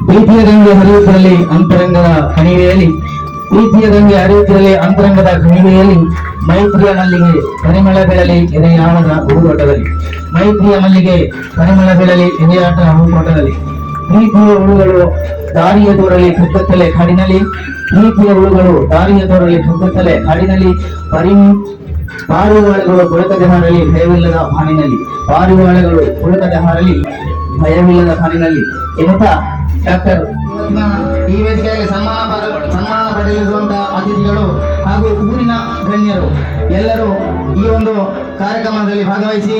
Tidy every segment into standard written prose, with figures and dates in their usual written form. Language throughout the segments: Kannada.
ಪ್ರೀತಿಯ ಗಂಗೆ ಹರಿಯುತ್ತಿರಲಿ ಅಂತರಂಗದ ಕಣಿವೆಯಲ್ಲಿ, ಪ್ರೀತಿಯ ಗಂಗೆ ಹರಿಯುತ್ತಿರಲಿ ಅಂತರಂಗದ ಕಣಿವೆಯಲ್ಲಿ, ಮೈತ್ರಿಯ ಮಲ್ಲಿಗೆ ಪರಿಮಳ ಬೆಳಲಿ ಎದೆಯಾಟದ ಹೂತೋಟದಲ್ಲಿ, ಮೈತ್ರಿಯ ಮಲ್ಲಿಗೆ ಪರಿಮಳ ಬೆಳಲಿ ಎದೆಯಾಟ ಹೂತೋಟದಲ್ಲಿ. ಪ್ರೀತಿಯ ಹುಳುಗಳು ದಾರಿಯ ತೋರಲಿ ಕಗ್ಗತ್ತಲೆ ಕಾಡಿನಲ್ಲಿ, ಪ್ರೀತಿಯ ಹುಳುಗಳು ದಾರಿಯ ತೋರಲಿ ಕಗ್ಗತ್ತಲೆ ಕಾಡಿನಲ್ಲಿ, ಪಾರಿವಾಳಗಳು ಪುಳಕದೆ ಹಾರಲಿ ಭಯವಿಲ್ಲದ ಹಾನಿನಲ್ಲಿ, ಪಾರಿವಾಳಗಳು ಪುಳಕದೆ ಹಾರಲಿ ಭಯವಿಲ್ಲದ ಹಾನಿನಲ್ಲಿ ಎನ್ನುತ್ತಾ ಡಾಕ್ಟರ್ ಈ ವೇದಿಕೆಯಲ್ಲಿ ಸನ್ಮಾನ ಪಡೆಯಲಿರುವಂತಹ ಅತಿಥಿಗಳು ಹಾಗೂ ಊರಿನ ಗಣ್ಯರು ಎಲ್ಲರೂ ಈ ಒಂದು ಕಾರ್ಯಕ್ರಮದಲ್ಲಿ ಭಾಗವಹಿಸಿ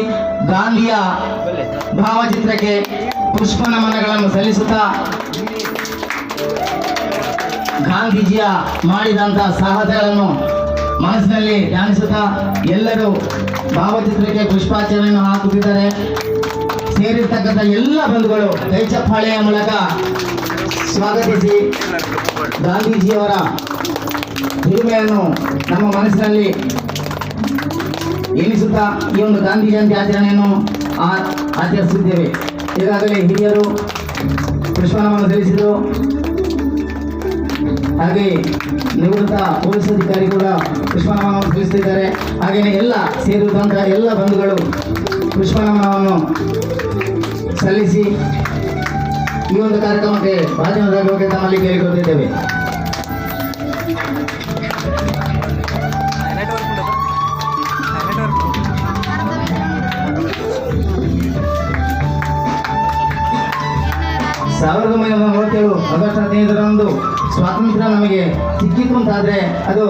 ಗಾಂಧಿಯ ಭಾವಚಿತ್ರಕ್ಕೆ ಪುಷ್ಪ ನಮನಗಳನ್ನು ಸಲ್ಲಿಸುತ್ತಾ ಗಾಂಧೀಜಿಯ ಮಾಡಿದಂತಹ ಸಾಹಸಗಳನ್ನು ಮನಸ್ಸಿನಲ್ಲಿ ಧ್ಯಾನಿಸುತ್ತಾ ಎಲ್ಲರೂ ಭಾವಚಿತ್ರಕ್ಕೆ ಪುಷ್ಪಾರ್ಚನೆಯನ್ನು ಹಾಕುತ್ತಿದ್ದಾರೆ. ಸೇರಿರ್ತಕ್ಕಂಥ ಎಲ್ಲ ಬಂಧುಗಳು ಕೈ ಚಪ್ಪಾಳೆಯ ಮೂಲಕ ಸ್ವಾಗತಿಸಿ ಗಾಂಧೀಜಿಯವರ ಹಿರಿಮೆಯನ್ನು ನಮ್ಮ ಮನಸ್ಸಿನಲ್ಲಿ ಎನಿಸುತ್ತಾ ಈ ಒಂದು ಗಾಂಧಿ ಜಯಂತಿ ಆಚರಣೆಯನ್ನು ಆಚರಿಸುತ್ತೇವೆ. ಈಗಾಗಲೇ ಹಿರಿಯರು ಪುಷ್ಪನಮನ ಸಲ್ಲಿಸಿದರು. ಹಾಗೆ ನಿವೃತ್ತ ಪೊಲೀಸ್ ಅಧಿಕಾರಿ ಕೂಡ ಪುಷ್ಪನಮನವನ್ನು ಸಲ್ಲಿಸುತ್ತಿದ್ದಾರೆ. ಹಾಗೆಯೇ ಎಲ್ಲ ಸೇರಿದಂತಹ ಎಲ್ಲ ಬಂಧುಗಳು ಪುಷ್ಪನಮನವನ್ನು ಸಲ್ಲಿಸಿ ಈ ಒಂದು ಕಾರ್ಯಕ್ರಮಕ್ಕೆ ಭಾಜನರಾಗುವಂತೆ ತಮ್ಮಲ್ಲಿ ಕೇಳಿಕೊಳ್ಳುತ್ತಿದ್ದೇವೆ. ಸಾವಿರದ 1947 ಆಗಸ್ಟ್ 15ರಂದು ಸ್ವಾತಂತ್ರ್ಯ ನಮಗೆ ಸಿಕ್ಕಿತು ಅಂತಾದರೆ ಅದು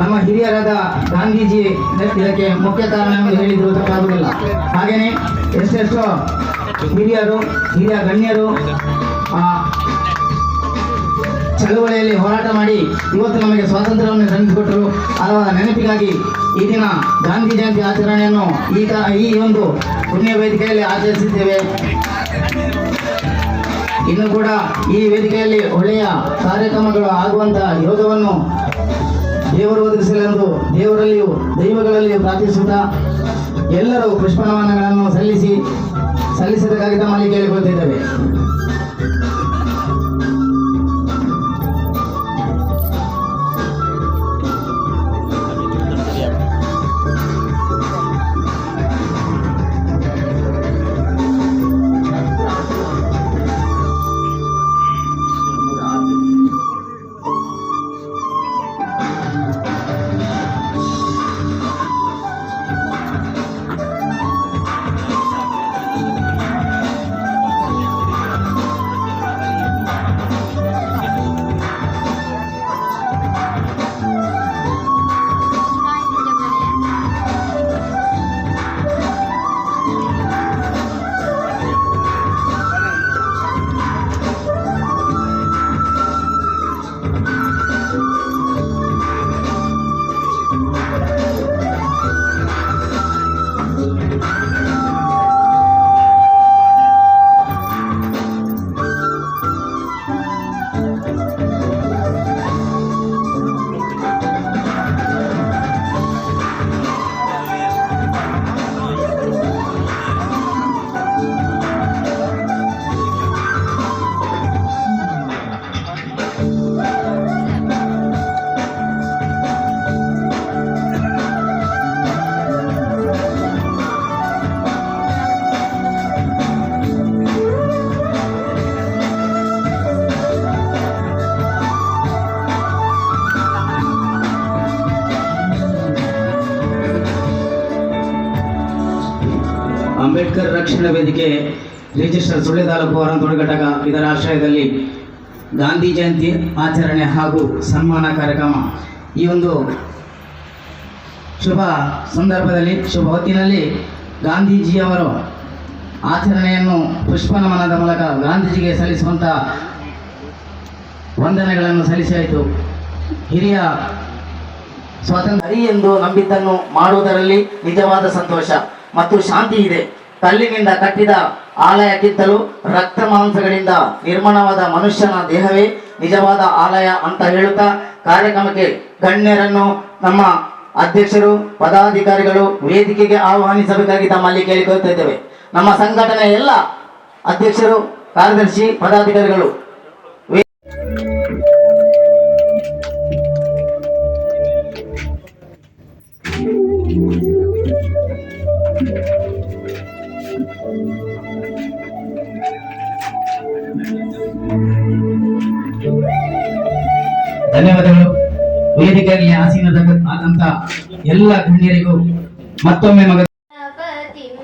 ನಮ್ಮ ಹಿರಿಯರಾದ ಗಾಂಧೀಜಿ ಇದಕ್ಕೆ ಮುಖ್ಯ ಕಾರಣ ಎಂದು ಹೇಳಿದ್ರು ತಪ್ಪಾಗುವುದಿಲ್ಲ. ಹಾಗೆಯೇ ಎಷ್ಟೆಷ್ಟೋ ಹಿರಿಯ ಗಣ್ಯರು ಚಳುವಳಿಯಲ್ಲಿ ಹೋರಾಟ ಮಾಡಿ ಇವತ್ತು ನಮಗೆ ಸ್ವಾತಂತ್ರ್ಯವನ್ನು ತಂದುಕೊಟ್ಟರು. ಅವರ ನೆನಪಿಗಾಗಿ ಈ ದಿನ ಗಾಂಧಿ ಜಯಂತಿ ಆಚರಣೆಯನ್ನು ಈ ಒಂದು ಪುಣ್ಯ ವೇದಿಕೆಯಲ್ಲಿ ಆಚರಿಸಿದ್ದೇವೆ. ಇನ್ನು ಕೂಡ ಈ ವೇದಿಕೆಯಲ್ಲಿ ಒಳ್ಳೆಯ ಕಾರ್ಯಕ್ರಮಗಳು ಆಗುವಂತಹ ಯೋಗವನ್ನು ದೇವರು ಒದಗಿಸಲೆಂದು ದೇವರಲ್ಲಿಯೂ ದೈವಗಳಲ್ಲಿಯೂ ಪ್ರಾರ್ಥಿಸುತ್ತಾ ಎಲ್ಲರೂ ಪುಷ್ಪನಮನಗಳನ್ನು ಸಲ್ಲಿಸಬೇಕಾಗಿ ತಮ್ಮಲ್ಲಿ ಕೇಳಿಕೊಳ್ತಿದ್ದೇವೆ. ಅಂಬೇಡ್ಕರ್ ರಕ್ಷಣಾ ವೇದಿಕೆ ರಿಜಿಸ್ಟರ್ ಸುಳ್ಯ ತಾಲೂಕು ಹೊರತೋಡು ಘಟಕ ಇದರ ಆಶ್ರಯದಲ್ಲಿ ಗಾಂಧಿ ಜಯಂತಿ ಆಚರಣೆ ಹಾಗೂ ಸನ್ಮಾನ ಕಾರ್ಯಕ್ರಮ ಈ ಒಂದು ಶುಭ ಸಂದರ್ಭದಲ್ಲಿ ಶುಭ ಹೊತ್ತಿನಲ್ಲಿ ಗಾಂಧೀಜಿಯವರು ಆಚರಣೆಯನ್ನು ಪುಷ್ಪನಮನದ ಮೂಲಕ ಗಾಂಧೀಜಿಗೆ ಸಲ್ಲಿಸುವಂಥ ವಂದನೆಗಳನ್ನು ಸಲ್ಲಿಸಾಯಿತು. ಹಿರಿಯ ಸ್ವಾತಂತ್ರ್ಯ ಎಂದು ನಂಬಿದ್ದನ್ನು ಮಾಡುವುದರಲ್ಲಿ ನಿಜವಾದ ಸಂತೋಷ ಮತ್ತು ಶಾಂತಿ ಇದೆ. ಕಲ್ಲಿನಿಂದ ಕಟ್ಟಿದ ಆಲಯಕ್ಕಿಂತಲೂ ರಕ್ತ ಮಾಂಸಗಳಿಂದ ನಿರ್ಮಾಣವಾದ ಮನುಷ್ಯನ ದೇಹವೇ ನಿಜವಾದ ಆಲಯ ಅಂತ ಹೇಳುತ್ತಾ ಕಾರ್ಯಕ್ರಮಕ್ಕೆ ಗಣ್ಯರನ್ನು ನಮ್ಮ ಅಧ್ಯಕ್ಷರು ಪದಾಧಿಕಾರಿಗಳು ವೇದಿಕೆಗೆ ಆಹ್ವಾನಿಸಬೇಕಾಗಿ ತಮ್ಮಲ್ಲಿ ಕೇಳಿಕೊಳ್ಳುತ್ತಿದ್ದೇವೆ. ನಮ್ಮ ಸಂಘಟನೆಯ ಎಲ್ಲ ಅಧ್ಯಕ್ಷರು ಕಾರ್ಯದರ್ಶಿ ಪದಾಧಿಕಾರಿಗಳು. ಧನ್ಯವಾದಗಳು. ವೇದಿಕೆಯಲ್ಲಿ ಆಸೀನರಾದಂತ ಎಲ್ಲ ಗಣ್ಯರಿಗೂ ಮತ್ತೊಮ್ಮೆ ಗಣಪತಿಂ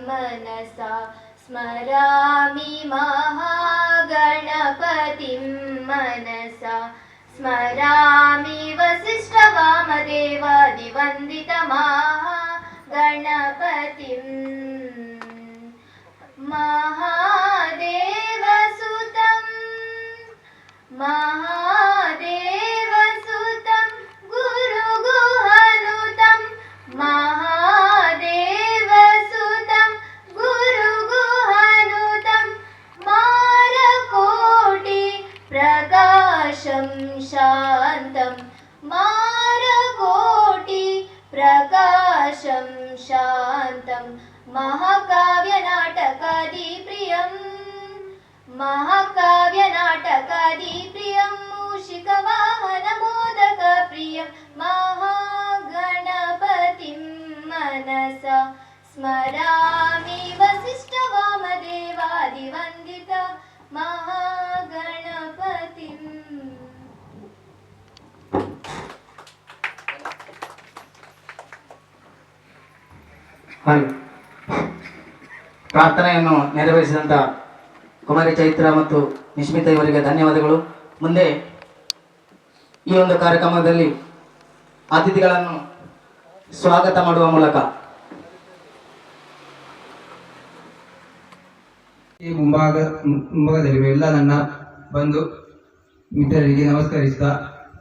ಮನಸಾ ಸ್ಮರಾಮಿ ಮಹಾಗಣಪತಿಂ ಮನಸಾ ಸ್ಮರಾಮಿ ವಸಿಷ್ಠ ವಾಮದೇವಾದಿ ವಂದಿತ ಮಹಾಗಣಪತಿಂ ಮಹಾದೇವಸುತಂ ಮಹಾದೇವಸುತಂ ಗುರುಗುಹನುತಂ ಮಹಾದೇವಸುತಂ ಗುರುಗುಹನುತಂ ಮಾರಕೋಟಿ ಪ್ರಕಾಶಂ ಶಾಂತಂ ಮಾರಕೋಟಿ ಪ್ರಕಾಶಂ ಶಾಂತಂ ಮಹಾಕಾವ್ಯ ನಾಟಕಾದಿ ಪ್ರಿಯಂ ಮಹಾಕಾವ್ಯ ನಾಟಕಾದಿ ಪ್ರಿಯಂ ಮೂಷಿಕವಾಹನ ಮೋದಕ ಪ್ರಿಯಂ ಮಹಾಗಣಪತಿಂ ಮನಸಾ ಸ್ಮರಾಮಿ ವಸಿಷ್ಠ ವಾಮದೇವಾದಿ ವಂದಿತ ಮಹಾಗಣಪತಿಂ. ಪ್ರಾರ್ಥನೆಯನ್ನು ನೆರವೇರಿಸಿದಂತ ಕುಮಾರಿ ಚೈತ್ರ ಮತ್ತು ನಿಶ್ಮಿತ ಇವರಿಗೆ ಧನ್ಯವಾದಗಳು. ಮುಂದೆ ಈ ಒಂದು ಕಾರ್ಯಕ್ರಮದಲ್ಲಿ ಅತಿಥಿಗಳನ್ನು ಸ್ವಾಗತ ಮಾಡುವ ಮೂಲಕ ಈ ಮುಂಭಾಗದಲ್ಲಿರುವ ಎಲ್ಲ ನನ್ನ ಬಂಧು ಮಿತ್ರರಿಗೆ ನಮಸ್ಕರಿಸುತ್ತಾ,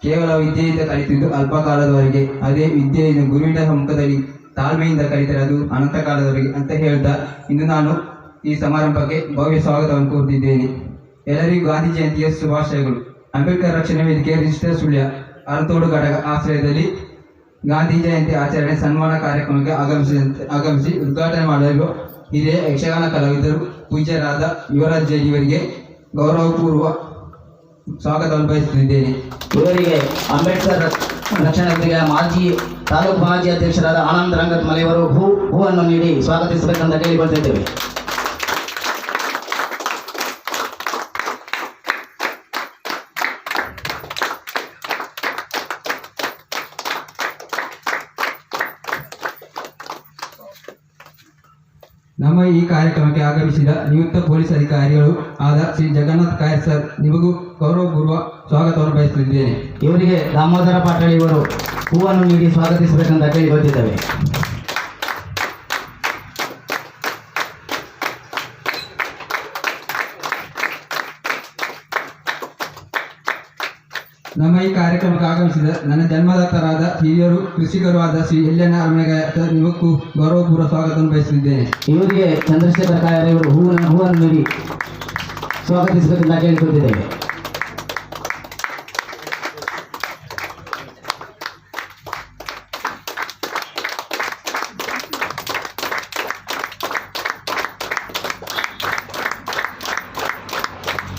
ಕೇವಲ ವಿದ್ಯೆಯಿಂದ ಕಲಿತಿದ್ದು ಅಲ್ಪ ಕಾಲದವರೆಗೆ, ಅದೇ ವಿದ್ಯೆಯನ್ನು ಗುರುವಿನ ಸಮ್ಮುಖದಲ್ಲಿ ತಾಳ್ಮೆಯಿಂದ ಕಲಿತರೆ ಅದು ಅನಂತ ಕಾಲದವರೆಗೆ ಅಂತ ಹೇಳ್ತಾ ಇಂದು ನಾನು ಈ ಸಮಾರಂಭಕ್ಕೆ ಭವ್ಯ ಸ್ವಾಗತವನ್ನು ಕೋರುತ್ತಿದ್ದೇನೆ. ಎಲ್ಲರಿಗೂ ಗಾಂಧಿ ಜಯಂತಿಯ ಶುಭಾಶಯಗಳು. ಅಂಬೇಡ್ಕರ್ ರಕ್ಷಣಾ ವೇದಿಕೆ ರಿಜಿಸ್ಟರ್ ಸುಳ್ಯ ಅರತೋಡು ಘಟಕ ಆಶ್ರಯದಲ್ಲಿ ಗಾಂಧಿ ಜಯಂತಿ ಆಚರಣೆ ಸನ್ಮಾನ ಕಾರ್ಯಕ್ರಮಕ್ಕೆ ಆಗಮಿಸಿ ಉದ್ಘಾಟನೆ ಮಾಡಲು ಹಿರಿಯ ಯಕ್ಷಗಾನ ಕಲಾವಿದರು ಪೂಜ್ಯರಾದ ಯುವರಾಜ್ ಜೈನ್ ಇವರಿಗೆ ಗೌರವಪೂರ್ವ ಸ್ವಾಗತವನ್ನು ಬಯಸುತ್ತಿದ್ದೇನೆ. ಇವರಿಗೆ ಅಂಬೇಡ್ಕರ್ ರಕ್ಷಣಾ ವೇದಿಕೆಯ ತಾಲೂಕು ಮಾಜಿ ಅಧ್ಯಕ್ಷರಾದ ಆನಂದ್ ರಂಗತ್ ಮಲೆಯವರು ಹೂವನ್ನು ನೀಡಿ ಸ್ವಾಗತಿಸಬೇಕೆಂದು ಕೇಳಿಕೊಳ್ತಿದ್ದೇವೆ. ನಮ್ಮ ಈ ಕಾರ್ಯಕ್ರಮಕ್ಕೆ ಆಗಮಿಸಿದ ನಿವೃತ್ತ ಪೊಲೀಸ್ ಅಧಿಕಾರಿಗಳು ಆದ ಶ್ರೀ ಜಗನ್ನಾಥ್ ಕಾಯರ್ ಸರ್ ನಿಮಗೂ ಗೌರವಪೂರ್ವ ಸ್ವಾಗತವನ್ನು ಬಯಸುತ್ತಿದ್ದೇನೆ. ಇವರಿಗೆ ದಾಮೋದರ ಪಾಟೀಲ್ ಇವರು ಹೂವನ್ನು ನೀಡಿ ಸ್ವಾಗತಿಸಬೇಕೆಂದು ಕೇಳಿಕೊಳ್ತಿದ್ದೇವೆ. ನಮ್ಮ ಈ ಕಾರ್ಯಕ್ರಮಕ್ಕೆ ಆಗಮಿಸಿದ ನನ್ನ ಜನ್ಮದಾತರಾದ ಹಿರಿಯರು ಕೃಷಿಕರು ಆದ ಶ್ರೀ ಎಲ್ಲಣ್ಣ ಅರಮನೆಗಾಯ ಸರ್ ನಿಮಗೂ ಗೌರವಪೂರ್ವ ಸ್ವಾಗತವನ್ನು ಬಯಸುತ್ತಿದ್ದೇನೆ. ಇವರಿಗೆ ಚಂದ್ರಶೇಖರ ಕಾಯರ್ ಇವರು ಹೂವನ್ನು ನೀಡಿ ಸ್ವಾಗತಿಸಬೇಕೆಂದು ಕೇಳಿಕೊಳ್ತಿದ್ದೇವೆ.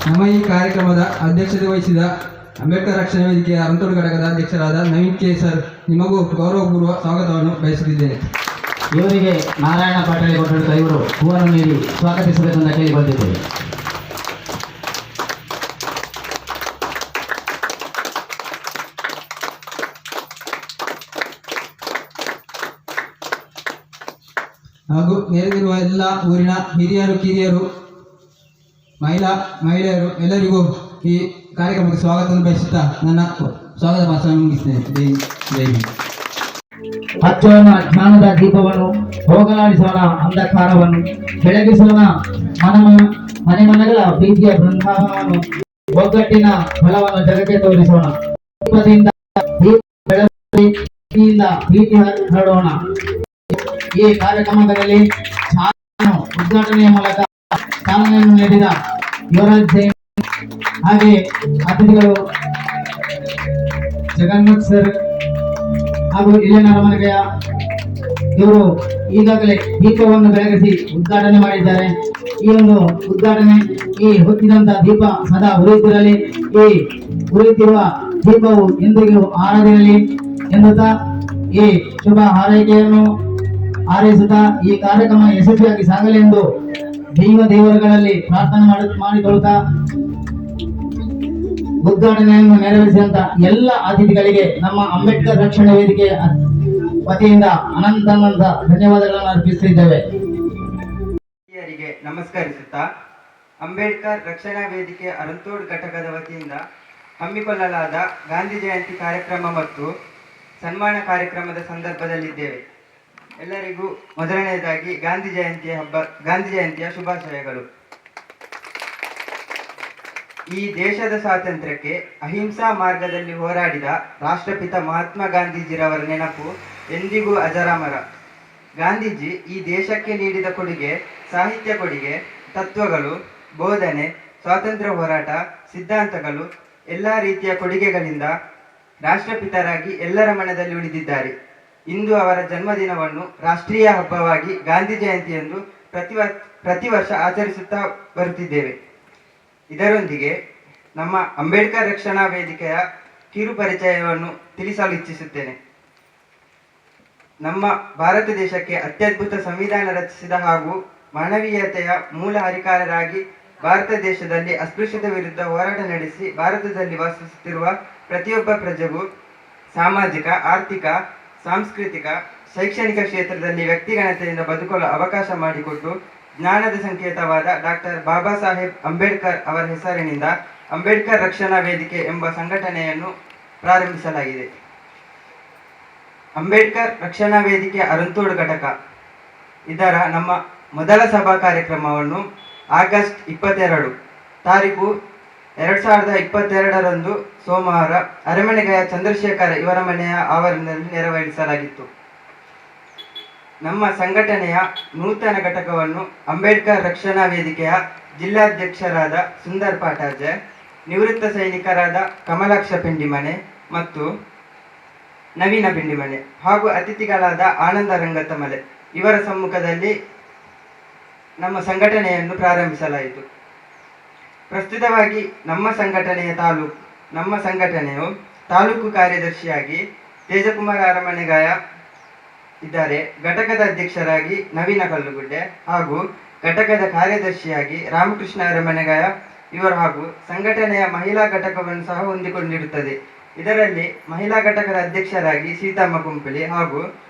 ನಮ್ಮ ಈ ಕಾರ್ಯಕ್ರಮದ ಅಧ್ಯಕ್ಷತೆ ವಹಿಸಿದ ಅಂಬೇಡ್ಕರ್ ರಕ್ಷಣಾ ವೇದಿಕೆಯ ಅರಂತೋಡು ಘಟಕದ ಅಧ್ಯಕ್ಷರಾದ ನವೀನ್ ಕೆ ಸರ್ ನಿಮಗೂ ಗೌರವಪೂರ್ವ ಸ್ವಾಗತವನ್ನು ಬಯಸುತ್ತಿದ್ದೇನೆ. ಇವರಿಗೆ ನಾರಾಯಣ ಪಾಟೀಲ್ ಕೊಟ್ಟಡ ಇವರು ಹೂವನ್ನು ನೀಡಿ ಸ್ವಾಗತಿಸಬೇಕೆಂದು ಕೇಳಿಕೊಂಡಿದ್ದೇವೆ. ಹಾಗೂ ನೆರೆದಿರುವ ಎಲ್ಲ ಊರಿನ ಹಿರಿಯರು ಕಿರಿಯರು ಮಹಿಳೆಯರು ಎಲ್ಲರಿಗೂ ಈ ಕಾರ್ಯಕ್ರಮಕ್ಕೆ ಸ್ವಾಗತವನ್ನು ಬಯಸುತ್ತಾ ನನ್ನ ಸ್ವಾಗತ ಭಾಷಣವನ್ನು ಮುಗಿಸ್ತೇನೆ. ಜೈ ಹಿಂದ್. ಹಚ್ಚೋಣ ಜ್ಞಾನದ ದೀಪವನ್ನು, ಹೋಗಲಾಡಿಸೋಣ ಅಂಧಕಾರವನ್ನು, ಬೆಳಗಿಸೋಣ ಮನೆ ಮನೆಗಳ ಪ್ರೀತಿಯ ಬೃಂದಾವನವನ್ನು, ಒಗ್ಗಟ್ಟಿನ ಫಲವನ್ನು ಜಗಕ್ಕೆ ತೋರಿಸೋಣ. ದೀಪದಿಂದ ಪ್ರೀತಿ ಹರಡೋಣ. ಈ ಕಾರ್ಯಕ್ರಮದಲ್ಲಿ ಉದ್ಘಾಟನೆಯ ಮೂಲಕ ಚಾಲನೆಯನ್ನು ನೀಡಿದ ಯುವರಾಜ್ ಜೈನ್ ಹಾಗೆ ಅತಿಥಿಗಳು ಜಗನ್ನಾಥ್ ಸರ್ ಹಾಗೂ ಇಲ್ಲಿನ ಅರಮನೆಯ ಇವರು ಈಗಾಗಲೇ ದೀಪವನ್ನು ಬೆಳಗಿಸಿ ಉದ್ಘಾಟನೆ ಮಾಡಿದ್ದಾರೆ. ಈ ಒಂದು ಉದ್ಘಾಟನೆ ಈ ಹೊತ್ತಿದಂತ ದೀಪ ಸದಾ ಉರಿಯುತ್ತಿರಲಿ, ಈ ಉರಿಯುತ್ತಿರುವ ದೀಪವು ಎಂದಿಗೂ ಆರದಿರಲಿ ಎನ್ನುತ್ತಾ ಈ ಶುಭ ಹಾರೈಕೆಯನ್ನು ಹಾರೈಸುತ್ತಾ ಈ ಕಾರ್ಯಕ್ರಮ ಯಶಸ್ವಿಯಾಗಿ ಸಾಗಲೆಂದು ದೇವರುಗಳಲ್ಲಿ ಪ್ರಾರ್ಥನೆ ಮಾಡಿಕೊಳ್ಳುತ್ತಾ ಉದ್ಘಾಟನೆಯನ್ನು ನೆರವೇರಿಸಿದಂತ ಎಲ್ಲ ಅತಿಥಿಗಳಿಗೆ ನಮ್ಮ ಅಂಬೇಡ್ಕರ್ ರಕ್ಷಣಾ ವೇದಿಕೆ ವತಿಯಿಂದ ಅನಂತ ಧನ್ಯವಾದಗಳನ್ನು ಅರ್ಪಿಸುತ್ತಿದ್ದೇವೆ. ಹಿರಿಯರಿಗೆ ನಮಸ್ಕರಿಸುತ್ತಾ ಅಂಬೇಡ್ಕರ್ ರಕ್ಷಣಾ ವೇದಿಕೆ ಅರಂತೋಡ್ ಘಟಕದ ವತಿಯಿಂದ ಹಮ್ಮಿಕೊಳ್ಳಲಾದ ಗಾಂಧಿ ಜಯಂತಿ ಕಾರ್ಯಕ್ರಮ ಮತ್ತು ಸನ್ಮಾನ ಕಾರ್ಯಕ್ರಮದ ಸಂದರ್ಭದಲ್ಲಿದ್ದೇವೆ. ಎಲ್ಲರಿಗೂ ಮೊದಲನೆಯದಾಗಿ ಗಾಂಧಿ ಜಯಂತಿಯ ಶುಭಾಶಯಗಳು. ಈ ದೇಶದ ಸ್ವಾತಂತ್ರ್ಯಕ್ಕೆ ಅಹಿಂಸಾ ಮಾರ್ಗದಲ್ಲಿ ಹೋರಾಡಿದ ರಾಷ್ಟ್ರಪಿತ ಮಹಾತ್ಮ ಗಾಂಧೀಜಿರವರ ನೆನಪು ಎಂದಿಗೂ ಅಜರಾಮರ. ಗಾಂಧೀಜಿ ಈ ದೇಶಕ್ಕೆ ನೀಡಿದ ಕೊಡುಗೆ, ಸಾಹಿತ್ಯ ಕೊಡುಗೆ, ತತ್ವಗಳು, ಬೋಧನೆ, ಸ್ವಾತಂತ್ರ್ಯ ಹೋರಾಟ, ಸಿದ್ಧಾಂತಗಳು ಎಲ್ಲ ರೀತಿಯ ಕೊಡುಗೆಗಳಿಂದ ರಾಷ್ಟ್ರಪಿತರಾಗಿ ಎಲ್ಲರ ಮನದಲ್ಲಿ ಉಳಿದಿದ್ದಾರೆ. ಇಂದು ಅವರ ಜನ್ಮದಿನವನ್ನು ರಾಷ್ಟ್ರೀಯ ಹಬ್ಬವಾಗಿ ಗಾಂಧಿ ಜಯಂತಿ ಎಂದು ಪ್ರತಿ ವರ್ಷ ಆಚರಿಸುತ್ತಾ ಬರುತ್ತಿದ್ದೇವೆ. ಇದರೊಂದಿಗೆ ನಮ್ಮ ಅಂಬೇಡ್ಕರ್ ರಕ್ಷಣಾ ವೇದಿಕೆಯ ಕಿರು ಪರಿಚಯವನ್ನು ತಿಳಿಸಲು ಇಚ್ಛಿಸುತ್ತೇನೆ. ನಮ್ಮ ಭಾರತ ದೇಶಕ್ಕೆ ಅತ್ಯದ್ಭುತ ಸಂವಿಧಾನ ರಚಿಸಿದ ಹಾಗೂ ಮಾನವೀಯತೆಯ ಮೂಲ ಹರಿಕಾರರಾಗಿ ಭಾರತ ದೇಶದಲ್ಲಿ ಅಸ್ಪೃಶ್ಯತೆ ವಿರುದ್ಧ ಹೋರಾಟ ನಡೆಸಿ ಭಾರತದಲ್ಲಿ ವಾಸಿಸುತ್ತಿರುವ ಪ್ರತಿಯೊಬ್ಬ ಪ್ರಜೆಗೂ ಸಾಮಾಜಿಕ, ಆರ್ಥಿಕ, ಸಾಂಸ್ಕೃತಿಕ, ಶೈಕ್ಷಣಿಕ ಕ್ಷೇತ್ರದಲ್ಲಿ ವ್ಯಕ್ತಿಗಣತೆಯಿಂದ ಬದುಕಲು ಅವಕಾಶ ಮಾಡಿಕೊಟ್ಟು ಜ್ಞಾನದ ಸಂಕೇತವಾದ ಡಾಕ್ಟರ್ ಬಾಬಾ ಸಾಹೇಬ್ ಅಂಬೇಡ್ಕರ್ ಅವರ ಹೆಸರಿನಿಂದ ಅಂಬೇಡ್ಕರ್ ರಕ್ಷಣಾ ವೇದಿಕೆ ಎಂಬ ಸಂಘಟನೆಯನ್ನು ಪ್ರಾರಂಭಿಸಲಾಗಿದೆ. ಅಂಬೇಡ್ಕರ್ ರಕ್ಷಣಾ ವೇದಿಕೆ ಅರಂತೋಡ್ ಘಟಕ ಇದರ ನಮ್ಮ ಮೊದಲ ಸಭಾ ಕಾರ್ಯಕ್ರಮವನ್ನು ಆಗಸ್ಟ್ 22 ತಾರೀಕು 2022ರಂದು ಸೋಮವಾರ ಅರಮನೆಗೆಯ ಚಂದ್ರಶೇಖರ್ ಇವರ ಮನೆಯ ಆವರಣದಲ್ಲಿ ನೆರವೇರಿಸಲಾಗಿತ್ತು. ನಮ್ಮ ಸಂಘಟನೆಯ ನೂತನ ಘಟಕವನ್ನು ಅಂಬೇಡ್ಕರ್ ರಕ್ಷಣಾ ವೇದಿಕೆಯ ಜಿಲ್ಲಾಧ್ಯಕ್ಷರಾದ ಸುಂದರ್ ಪಾಟಾಜೆ, ನಿವೃತ್ತ ಸೈನಿಕರಾದ ಕಮಲಾಕ್ಷ ಪಿಂಡಿಮನೆ ಮತ್ತು ನವೀನ ಪಿಂಡಿಮನೆ ಹಾಗೂ ಅತಿಥಿಗಳಾದ ಆನಂದ ರಂಗತಮಲೆ ಇವರ ಸಮ್ಮುಖದಲ್ಲಿ ನಮ್ಮ ಸಂಘಟನೆಯನ್ನು ಪ್ರಾರಂಭಿಸಲಾಯಿತು. ಪ್ರಸ್ತುತವಾಗಿ ನಮ್ಮ ಸಂಘಟನೆಯು ತಾಲೂಕು ಕಾರ್ಯದರ್ಶಿಯಾಗಿ ತೇಜಕುಮಾರ ಅರಮನೆಗಾಯ ಇದ್ದಾರೆ. ಘಟಕದ ಅಧ್ಯಕ್ಷರಾಗಿ ನವೀನ ಕಲ್ಲುಗುಡ್ಡೆ ಹಾಗೂ ಘಟಕದ ಕಾರ್ಯದರ್ಶಿಯಾಗಿ ರಾಮಕೃಷ್ಣ ಅರಮನೆಗಾಯ ಇವರು ಹಾಗೂ ಸಂಘಟನೆಯ ಮಹಿಳಾ ಘಟಕವನ್ನು ಸಹ ಹೊಂದಿಕೊಂಡಿರುತ್ತದೆ. ಇದರಲ್ಲಿ ಮಹಿಳಾ ಘಟಕದ ಅಧ್ಯಕ್ಷರಾಗಿ ಸೀತಮ್ಮ ಕುಂಪಳಿ ಹಾಗೂ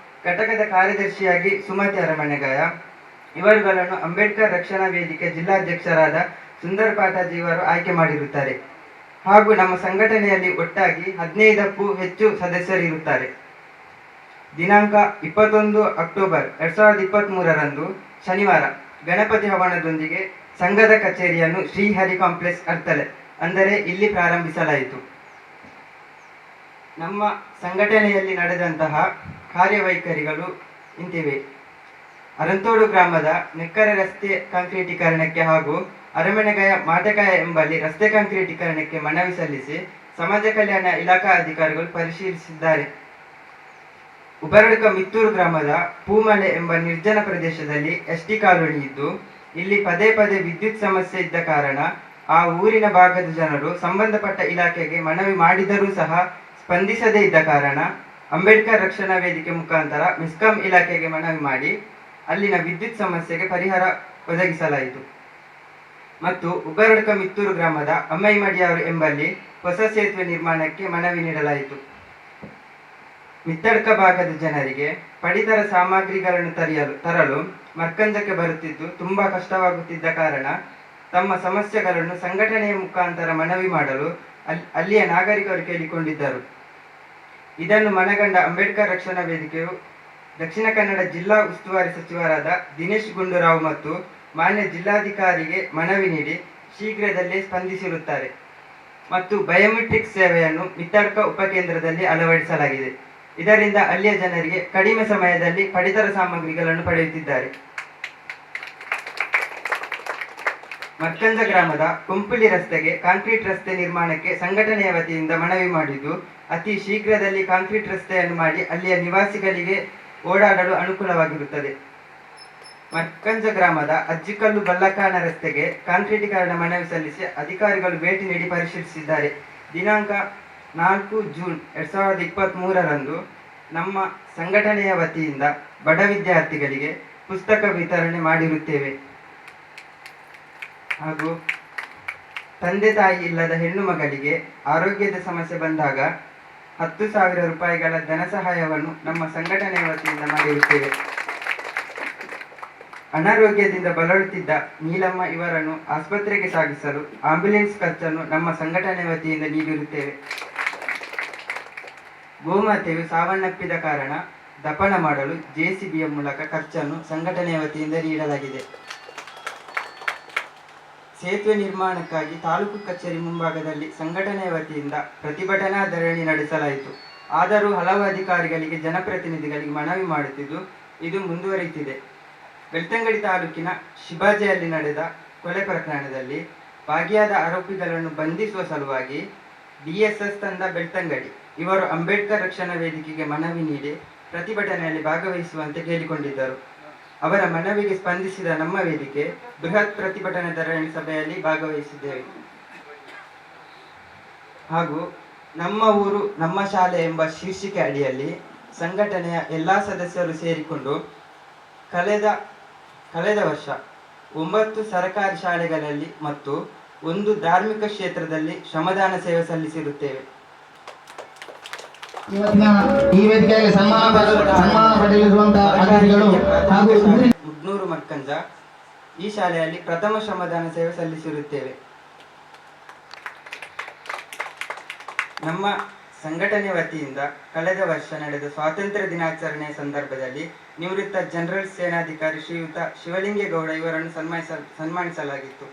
ಘಟಕದ ಕಾರ್ಯದರ್ಶಿಯಾಗಿ ಸುಮತಿ ಅರಮನೆಗಾಯ ಇವರುಗಳನ್ನು ಅಂಬೇಡ್ಕರ್ ರಕ್ಷಣಾ ವೇದಿಕೆ ಜಿಲ್ಲಾಧ್ಯಕ್ಷರಾದ ಸುಂದರ್ ಪಾಟಾಜಿ ಇವರು ಆಯ್ಕೆ ಮಾಡಿರುತ್ತಾರೆ. ಹಾಗೂ ನಮ್ಮ ಸಂಘಟನೆಯಲ್ಲಿ ಒಟ್ಟಾಗಿ 15ಕ್ಕೂ ಹೆಚ್ಚು ಸದಸ್ಯರಿರುತ್ತಾರೆ. ದಿನಾಂಕ 21 ಅಕ್ಟೋಬರ್ 2023ರಂದು ಶನಿವಾರ ಗಣಪತಿ ಹವನದೊಂದಿಗೆ ಸಂಘದ ಕಚೇರಿಯನ್ನು ಶ್ರೀಹರಿ ಕಾಂಪ್ಲೆಕ್ಸ್ ಅರ್ತಲೆ ಅಂದರೆ ಇಲ್ಲಿ ಪ್ರಾರಂಭಿಸಲಾಯಿತು. ನಮ್ಮ ಸಂಘಟನೆಯಲ್ಲಿ ನಡೆದಂತಹ ಕಾರ್ಯವೈಖರಿಗಳು ಇಂತಿವೆ. ಅರಂತೋಡು ಗ್ರಾಮದ ನೆಕ್ಕರೆ ರಸ್ತೆ ಕಾಂಕ್ರೀಟೀಕರಣಕ್ಕೆ ಹಾಗೂ ಅರಮನೆಗಾಯ ಮಾಟಕಾಯ ಎಂಬಲ್ಲಿ ರಸ್ತೆ ಕಾಂಕ್ರೀಟೀಕರಣಕ್ಕೆ ಮನವಿ ಸಲ್ಲಿಸಿ ಸಮಾಜ ಕಲ್ಯಾಣ ಇಲಾಖಾ ಅಧಿಕಾರಿಗಳು ಪರಿಶೀಲಿಸಿದ್ದಾರೆ. ಉಬರಡ್ಕ ಮಿತ್ತೂರು ಗ್ರಾಮದ ಪೂಮಲೆ ಎಂಬ ನಿರ್ಜನ ಪ್ರದೇಶದಲ್ಲಿ ಎಸ್ಟಿ ಕಾಲೋನಿ ಇದ್ದು ಇಲ್ಲಿ ಪದೇ ಪದೇ ವಿದ್ಯುತ್ ಸಮಸ್ಯೆ ಇದ್ದ ಕಾರಣ ಆ ಊರಿನ ಭಾಗದ ಜನರು ಸಂಬಂಧಪಟ್ಟ ಇಲಾಖೆಗೆ ಮನವಿ ಮಾಡಿದರೂ ಸಹ ಸ್ಪಂದಿಸದೇ ಇದ್ದ ಕಾರಣ ಅಂಬೇಡ್ಕರ್ ರಕ್ಷಣಾ ವೇದಿಕೆ ಮುಖಾಂತರ ಮೆಸ್ಕಾಂ ಇಲಾಖೆಗೆ ಮನವಿ ಮಾಡಿ ಅಲ್ಲಿನ ವಿದ್ಯುತ್ ಸಮಸ್ಯೆಗೆ ಪರಿಹಾರ ಒದಗಿಸಲಾಯಿತು. ಮತ್ತು ಉಬರಡ್ಕ ಮಿತ್ತೂರು ಗ್ರಾಮದ ಅಮ್ಮೈಮಡಿಯಾರು ಎಂಬಲ್ಲಿ ಹೊಸ ಸೇತುವೆ ನಿರ್ಮಾಣಕ್ಕೆ ಮನವಿ ನೀಡಲಾಯಿತು. ಮಿತ್ತಡ್ಕ ಭಾಗದ ಜನರಿಗೆ ಪಡಿತರ ಸಾಮಗ್ರಿಗಳನ್ನು ತರಲು ಮರ್ಕಂಜಕ್ಕೆ ಬರುತ್ತಿದ್ದು ತುಂಬಾ ಕಷ್ಟವಾಗುತ್ತಿದ್ದ ಕಾರಣ ತಮ್ಮ ಸಮಸ್ಯೆಗಳನ್ನು ಸಂಘಟನೆಯ ಮುಖಾಂತರ ಮನವಿ ಮಾಡಲು ಅಲ್ಲಿಯ ನಾಗರಿಕರು ಕೇಳಿಕೊಂಡಿದ್ದರು. ಇದನ್ನು ಮನಗಂಡ ಅಂಬೇಡ್ಕರ್ ರಕ್ಷಣಾ ವೇದಿಕೆಯು ದಕ್ಷಿಣ ಕನ್ನಡ ಜಿಲ್ಲಾ ಉಸ್ತುವಾರಿ ಸಚಿವರಾದ ದಿನೇಶ್ ಗುಂಡೂರಾವ್ ಮತ್ತು ಮಾನ್ಯ ಜಿಲ್ಲಾಧಿಕಾರಿಗೆ ಮನವಿ ನೀಡಿ ಶೀಘ್ರದಲ್ಲೇ ಸ್ಪಂದಿಸಿರುತ್ತಾರೆ. ಮತ್ತು ಬಯೋಮೆಟ್ರಿಕ್ ಸೇವೆಯನ್ನು ಮಿತ್ತಡ್ಕ ಉಪಕೇಂದ್ರದಲ್ಲಿ ಅಳವಡಿಸಲಾಗಿದೆ. ಇದರಿಂದ ಅಲ್ಲಿಯ ಜನರಿಗೆ ಕಡಿಮೆ ಸಮಯದಲ್ಲಿ ಪಡಿತರ ಸಾಮಗ್ರಿಗಳನ್ನು ಪಡೆಯುತ್ತಿದ್ದಾರೆ. ಮರ್ಕಂಜ ಗ್ರಾಮದ ಕುಂಪುಳಿ ರಸ್ತೆಗೆ ಕಾಂಕ್ರೀಟ್ ರಸ್ತೆ ನಿರ್ಮಾಣಕ್ಕೆ ಸಂಘಟನೆಯ ವತಿಯಿಂದ ಮನವಿ ಮಾಡಿದ್ದು ಅತಿ ಶೀಘ್ರದಲ್ಲಿ ಕಾಂಕ್ರೀಟ್ ರಸ್ತೆಯನ್ನು ಮಾಡಿ ಅಲ್ಲಿಯ ನಿವಾಸಿಗಳಿಗೆ ಓಡಾಡಲು ಅನುಕೂಲವಾಗಿರುತ್ತದೆ. ಮರ್ಕಂಜ ಗ್ರಾಮದ ಅಜ್ಜಿಕಲ್ಲು ಬಲ್ಲಕಾನ ರಸ್ತೆಗೆ ಕಾಂಕ್ರೀಟೀಕರಣ ಮನವಿ ಸಲ್ಲಿಸಿ ಅಧಿಕಾರಿಗಳು ಭೇಟಿ ನೀಡಿ ಪರಿಶೀಲಿಸಿದ್ದಾರೆ. ದಿನಾಂಕ 4 ಜೂನ್ 2023ರಂದು ನಮ್ಮ ಸಂಘಟನೆಯ ವತಿಯಿಂದ ಬಡ ವಿದ್ಯಾರ್ಥಿಗಳಿಗೆ ಪುಸ್ತಕ ವಿತರಣೆ ಮಾಡಿರುತ್ತೇವೆ. ಹಾಗೂ ತಂದೆ ತಾಯಿ ಇಲ್ಲದ ಹೆಣ್ಣು ಮಗಳಿಗೆ ಆರೋಗ್ಯದ ಸಮಸ್ಯೆ ಬಂದಾಗ 10,000 ರೂಪಾಯಿಗಳ ಧನ ಸಹಾಯವನ್ನು ನಮ್ಮ ಸಂಘಟನೆಯ ವತಿಯಿಂದ ಮಾಡಿರುತ್ತೇವೆ. ಅನಾರೋಗ್ಯದಿಂದ ಬಳಲುತ್ತಿದ್ದ ನೀಲಮ್ಮ ಇವರನ್ನು ಆಸ್ಪತ್ರೆಗೆ ಸಾಗಿಸಲು ಆಂಬ್ಯುಲೆನ್ಸ್ ಖರ್ಚನ್ನು ನಮ್ಮ ಸಂಘಟನೆ ವತಿಯಿಂದ ನೀಡಿರುತ್ತೇವೆ. ಗೋಮಾತೆಯು ಸಾವನ್ನಪ್ಪಿದ ಕಾರಣ ದಫನ ಮಾಡಲು JCBಯ ಮೂಲಕ ಖರ್ಚನ್ನು ಸಂಘಟನೆಯ ವತಿಯಿಂದ ನೀಡಲಾಗಿದೆ. ಸೇತುವೆ ನಿರ್ಮಾಣಕ್ಕಾಗಿ ತಾಲೂಕು ಕಚೇರಿ ಮುಂಭಾಗದಲ್ಲಿ ಸಂಘಟನೆಯ ವತಿಯಿಂದ ಪ್ರತಿಭಟನಾ ಧರಣಿ ನಡೆಸಲಾಯಿತು. ಆದರೂ ಹಲವು ಅಧಿಕಾರಿಗಳಿಗೆ ಜನಪ್ರತಿನಿಧಿಗಳಿಗೆ ಮನವಿ ಮಾಡುತ್ತಿದ್ದು ಇದು ಮುಂದುವರಿಯುತ್ತಿದೆ. ಬೆಳ್ತಂಗಡಿ ತಾಲೂಕಿನ ಶಿಬಾಜೆಯಲ್ಲಿ ನಡೆದ ಕೊಲೆ ಪ್ರಕರಣದಲ್ಲಿ ಭಾಗಿಯಾದ ಆರೋಪಿಗಳನ್ನು ಬಂಧಿಸುವ ಸಲುವಾಗಿ DSS ತಂಡ ಬೆಳ್ತಂಗಡಿ ಇವರು ಅಂಬೇಡ್ಕರ್ ರಕ್ಷಣಾ ವೇದಿಕೆಗೆ ಮನವಿ ನೀಡಿ ಪ್ರತಿಭಟನೆಯಲ್ಲಿ ಭಾಗವಹಿಸುವಂತೆ ಕೇಳಿಕೊಂಡಿದ್ದರು. ಅವರ ಮನವಿಗೆ ಸ್ಪಂದಿಸಿದ ನಮ್ಮ ವೇದಿಕೆ ಬೃಹತ್ ಪ್ರತಿಭಟನಾ ಧರಣಿ ಸಭೆಯಲ್ಲಿ ಭಾಗವಹಿಸಿದ್ದೇವೆ. ಹಾಗೂ ನಮ್ಮ ಊರು ನಮ್ಮ ಶಾಲೆ ಎಂಬ ಶೀರ್ಷಿಕೆ ಅಡಿಯಲ್ಲಿ ಸಂಘಟನೆಯ ಎಲ್ಲ ಸದಸ್ಯರು ಸೇರಿಕೊಂಡು ಕಳೆದ ವರ್ಷ 9 ಸರ್ಕಾರಿ ಶಾಲೆಗಳಲ್ಲಿ ಮತ್ತು 1 ಧಾರ್ಮಿಕ ಕ್ಷೇತ್ರದಲ್ಲಿ ಶ್ರಮದಾನ ಸೇವೆ ಸಲ್ಲಿಸಿರುತ್ತೇವೆ. ಇವತ್ತಿನ ಈ ವೇದಿಕೆಯಲ್ಲಿ ಸನ್ಮಾನ ಪಡೆಯಲಿರುವಂತಹ ಅತಿಥಿಗಳು ಹಾಗೂ ಮುಗ್ನೂರು ಮರ್ಕಂಜ ಈ ಶಾಲೆಯಲ್ಲಿ ಪ್ರಥಮ ಶ್ರಮದಾನ ಸೇವೆ ಸಲ್ಲಿಸಿರುತ್ತೇವೆ. ನಮ್ಮ ಸಂಘಟನೆ ವತಿಯಿಂದ ಕಳೆದ ವರ್ಷ ನಡೆದ ಸ್ವಾತಂತ್ರ್ಯ ದಿನಾಚರಣೆಯ ಸಂದರ್ಭದಲ್ಲಿ ನಿವೃತ್ತ ಜನರಲ್ ಸೇನಾಧಿಕಾರಿ ಶ್ರೀಯುತ ಶಿವಲಿಂಗೇಗೌಡ ಇವರನ್ನು ಸನ್ಮಾನಿಸಲಾಗಿತ್ತು.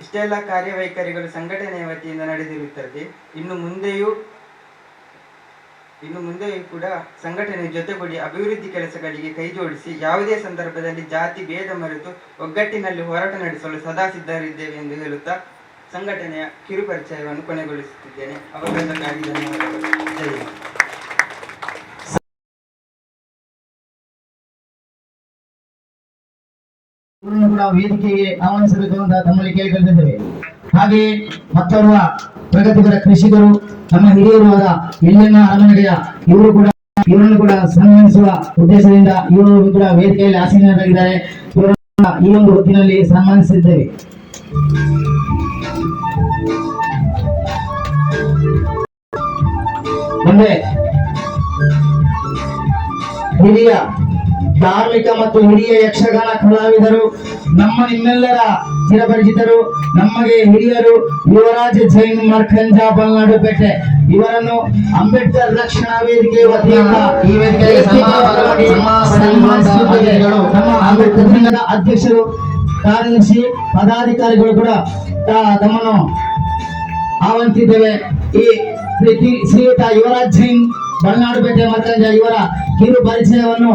ಇಷ್ಟೆಲ್ಲ ಕಾರ್ಯವೈಖರಿಗಳು ಸಂಘಟನೆಯ ವತಿಯಿಂದ ನಡೆದಿರುತ್ತದೆ. ಇನ್ನು ಮುಂದೆಯೂ ಕೂಡ ಸಂಘಟನೆ ಜೊತೆಗೂಡಿ ಅಭಿವೃದ್ಧಿ ಕೆಲಸಗಳಿಗೆ ಕೈಜೋಡಿಸಿ ಯಾವುದೇ ಸಂದರ್ಭದಲ್ಲಿ ಜಾತಿ ಭೇದ ಮರೆತು ಒಗ್ಗಟ್ಟಿನಲ್ಲಿ ಹೋರಾಟ ನಡೆಸಲು ಸದಾ ಸಿದ್ಧರಿದ್ದೇವೆ ಎಂದು ಹೇಳುತ್ತಾ ಸಂಘಟನೆಯ ಕಿರು ಪರಿಚಯವನ್ನು ಕೊನೆಗೊಳಿಸುತ್ತಿದ್ದೇನೆ. ಅವಕಾಶಕ್ಕಾಗಿ ಧನ್ಯವಾದಗಳು. ಜೈ ಹಿಂದ್. ಕೂಡ ವೇದಿಕೆಗೆ ಆಹ್ವಾನಿಸಬೇಕು ಅಂತ ತಮ್ಮಲ್ಲಿ ಕೇಳಿಕೊಳ್ಳುತ್ತಿದ್ದೇವೆ. ಹಾಗೆಯೇ ಮತ್ತೋರ್ವ ಪ್ರಗತಿಪರ ಕೃಷಿಕರು ನಮ್ಮ ಹಿರಿಯರು ಆದ ಇಲ್ಲಿನ ಅರಮನೆಯ ಇವರನ್ನು ಕೂಡ ಸನ್ಮಾನಿಸುವ ಉದ್ದೇಶದಿಂದ ಇವರು ಕೂಡ ವೇದಿಕೆಯಲ್ಲಿ ಆಸೀನರಾಗಿದ್ದಾರೆ. ಇವರನ್ನು ಈ ಒಂದು ಹೊತ್ತಿನಲ್ಲಿ ಸನ್ಮಾನಿಸಿದ್ದೇವೆ. ಮುಂದೆ ಹಿರಿಯ ಧಾರ್ಮಿಕ ಮತ್ತು ಹಿರಿಯ ಯಕ್ಷಗಾನ ಕಲಾವಿದರು ನಿಮ್ಮೆಲ್ಲರ ಚಿರಪರಿಚಿತರು, ನಮಗೆ ಹಿರಿಯರು ಯುವರಾಜ ಜೈನ್ ಮರ್ಕಂಜ ಬಲ್ನಾಡುಪೇಟೆ ಇವರನ್ನು ಅಂಬೇಡ್ಕರ್ ರಕ್ಷಣಾ ವೇದಿಕೆ ವತಿಯಿಂದ ಈ ವೇದಿಕೆಗೆ ನಮ್ಮ ಅಂಬೇಡ್ಕರ್ ಸಂಘದ ಅಧ್ಯಕ್ಷರು, ಕಾರ್ಯದರ್ಶಿ, ಪದಾಧಿಕಾರಿಗಳು ಕೂಡ ತಮ್ಮನ್ನು ಆಹ್ವಾನಿಸಿದ್ದೇವೆ. ಈ ಶ್ರೀಯುತ ಯುವರಾಜ್ ಜೈನ್ ಬಲ್ನಾಡುಪೇಟೆ ಮರ್ಕಂಜ ಇವರ ಕಿರು ಪರಿಚಯವನ್ನು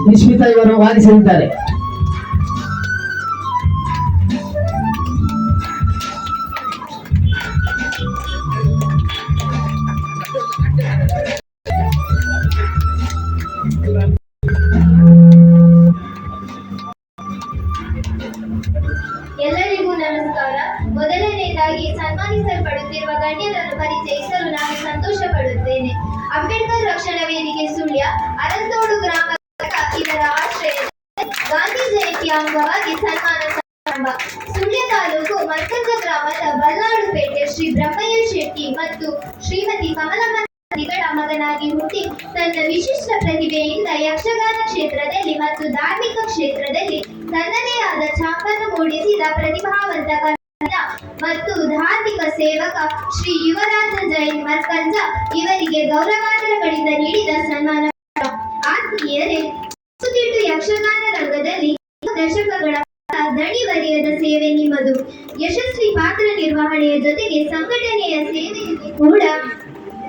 ನಿಶ್ಮಿತಾ ಇವರು ವಾದಿಸಲಿದ್ದಾರೆ. ಎಲ್ಲರಿಗೂ ನಮಸ್ಕಾರ. ಮೊದಲನೆಯದಾಗಿ ಸನ್ಮಾನಿಸಲ್ಪಡುತ್ತಿರುವ ಗಣ್ಯರನ್ನು ಪರಿಚಯಿಸಲು ನಾನು ಸಂತೋಷ ಪಡುತ್ತೇನೆ. ಅಂಬೇಡ್ಕರ್ ರಕ್ಷಣಾ ವೇದಿಕೆ ಸುಳ್ಯ ಅರಂತೋಡು ಗ್ರಾಮ ಇದರ ಆಶ್ರಯ ಗಾಂಧಿ ಜಯಂತಿ ಅಂಗವಾಗಿ ಸನ್ಮಾನ ಸಮಾರಂಭ. ಸುಳ್ಯ ತಾಲೂಕು ಮರ್ಕಂಜ ಗ್ರಾಮದ ಬಲ್ನಾಡುಪೇಟೆ ಶ್ರೀ ಬ್ರಹ್ಮಯ್ಯ ಶೆಟ್ಟಿ ಮತ್ತು ಶ್ರೀಮತಿ ಕಮಲಮ್ಮ ಮಗನಾಗಿ ಹುಟ್ಟಿ ತನ್ನ ವಿಶಿಷ್ಟ ಪ್ರತಿಭೆಯಿಂದ ಯಕ್ಷಗಾನ ಕ್ಷೇತ್ರದಲ್ಲಿ ಮತ್ತು ಧಾರ್ಮಿಕ ಕ್ಷೇತ್ರದಲ್ಲಿ ತನ್ನದೇ ಆದ ಛಾಪನ್ನು ಮೂಡಿಸಿದ ಪ್ರತಿಭಾವಂತ ಮತ್ತು ಧಾರ್ಮಿಕ ಸೇವಕ ಶ್ರೀ ಯುವರಾಜ ಜೈನ್ ಮರ್ಕಂಜ ಇವರಿಗೆ ಗೌರವಾದರಗಳಿಂದ ನೀಡಿದ ಸನ್ಮಾನ. ಆತ್ಮೀಯರೇ, ಸುತ್ತಿಟ್ಟು ಯಕ್ಷಗಾನ ರಂಗದಲ್ಲಿ ದಶಕಗಳ ದಣಿವರಿಯದ ಸೇವೆ ನಿಮ್ಮದು. ಯಶಸ್ವಿ ಪಾತ್ರ ನಿರ್ವಹಣೆಯ ಜೊತೆಗೆ ಸಂಘಟನೆಯ ಸೇವೆಯಲ್ಲಿ ಕೂಡ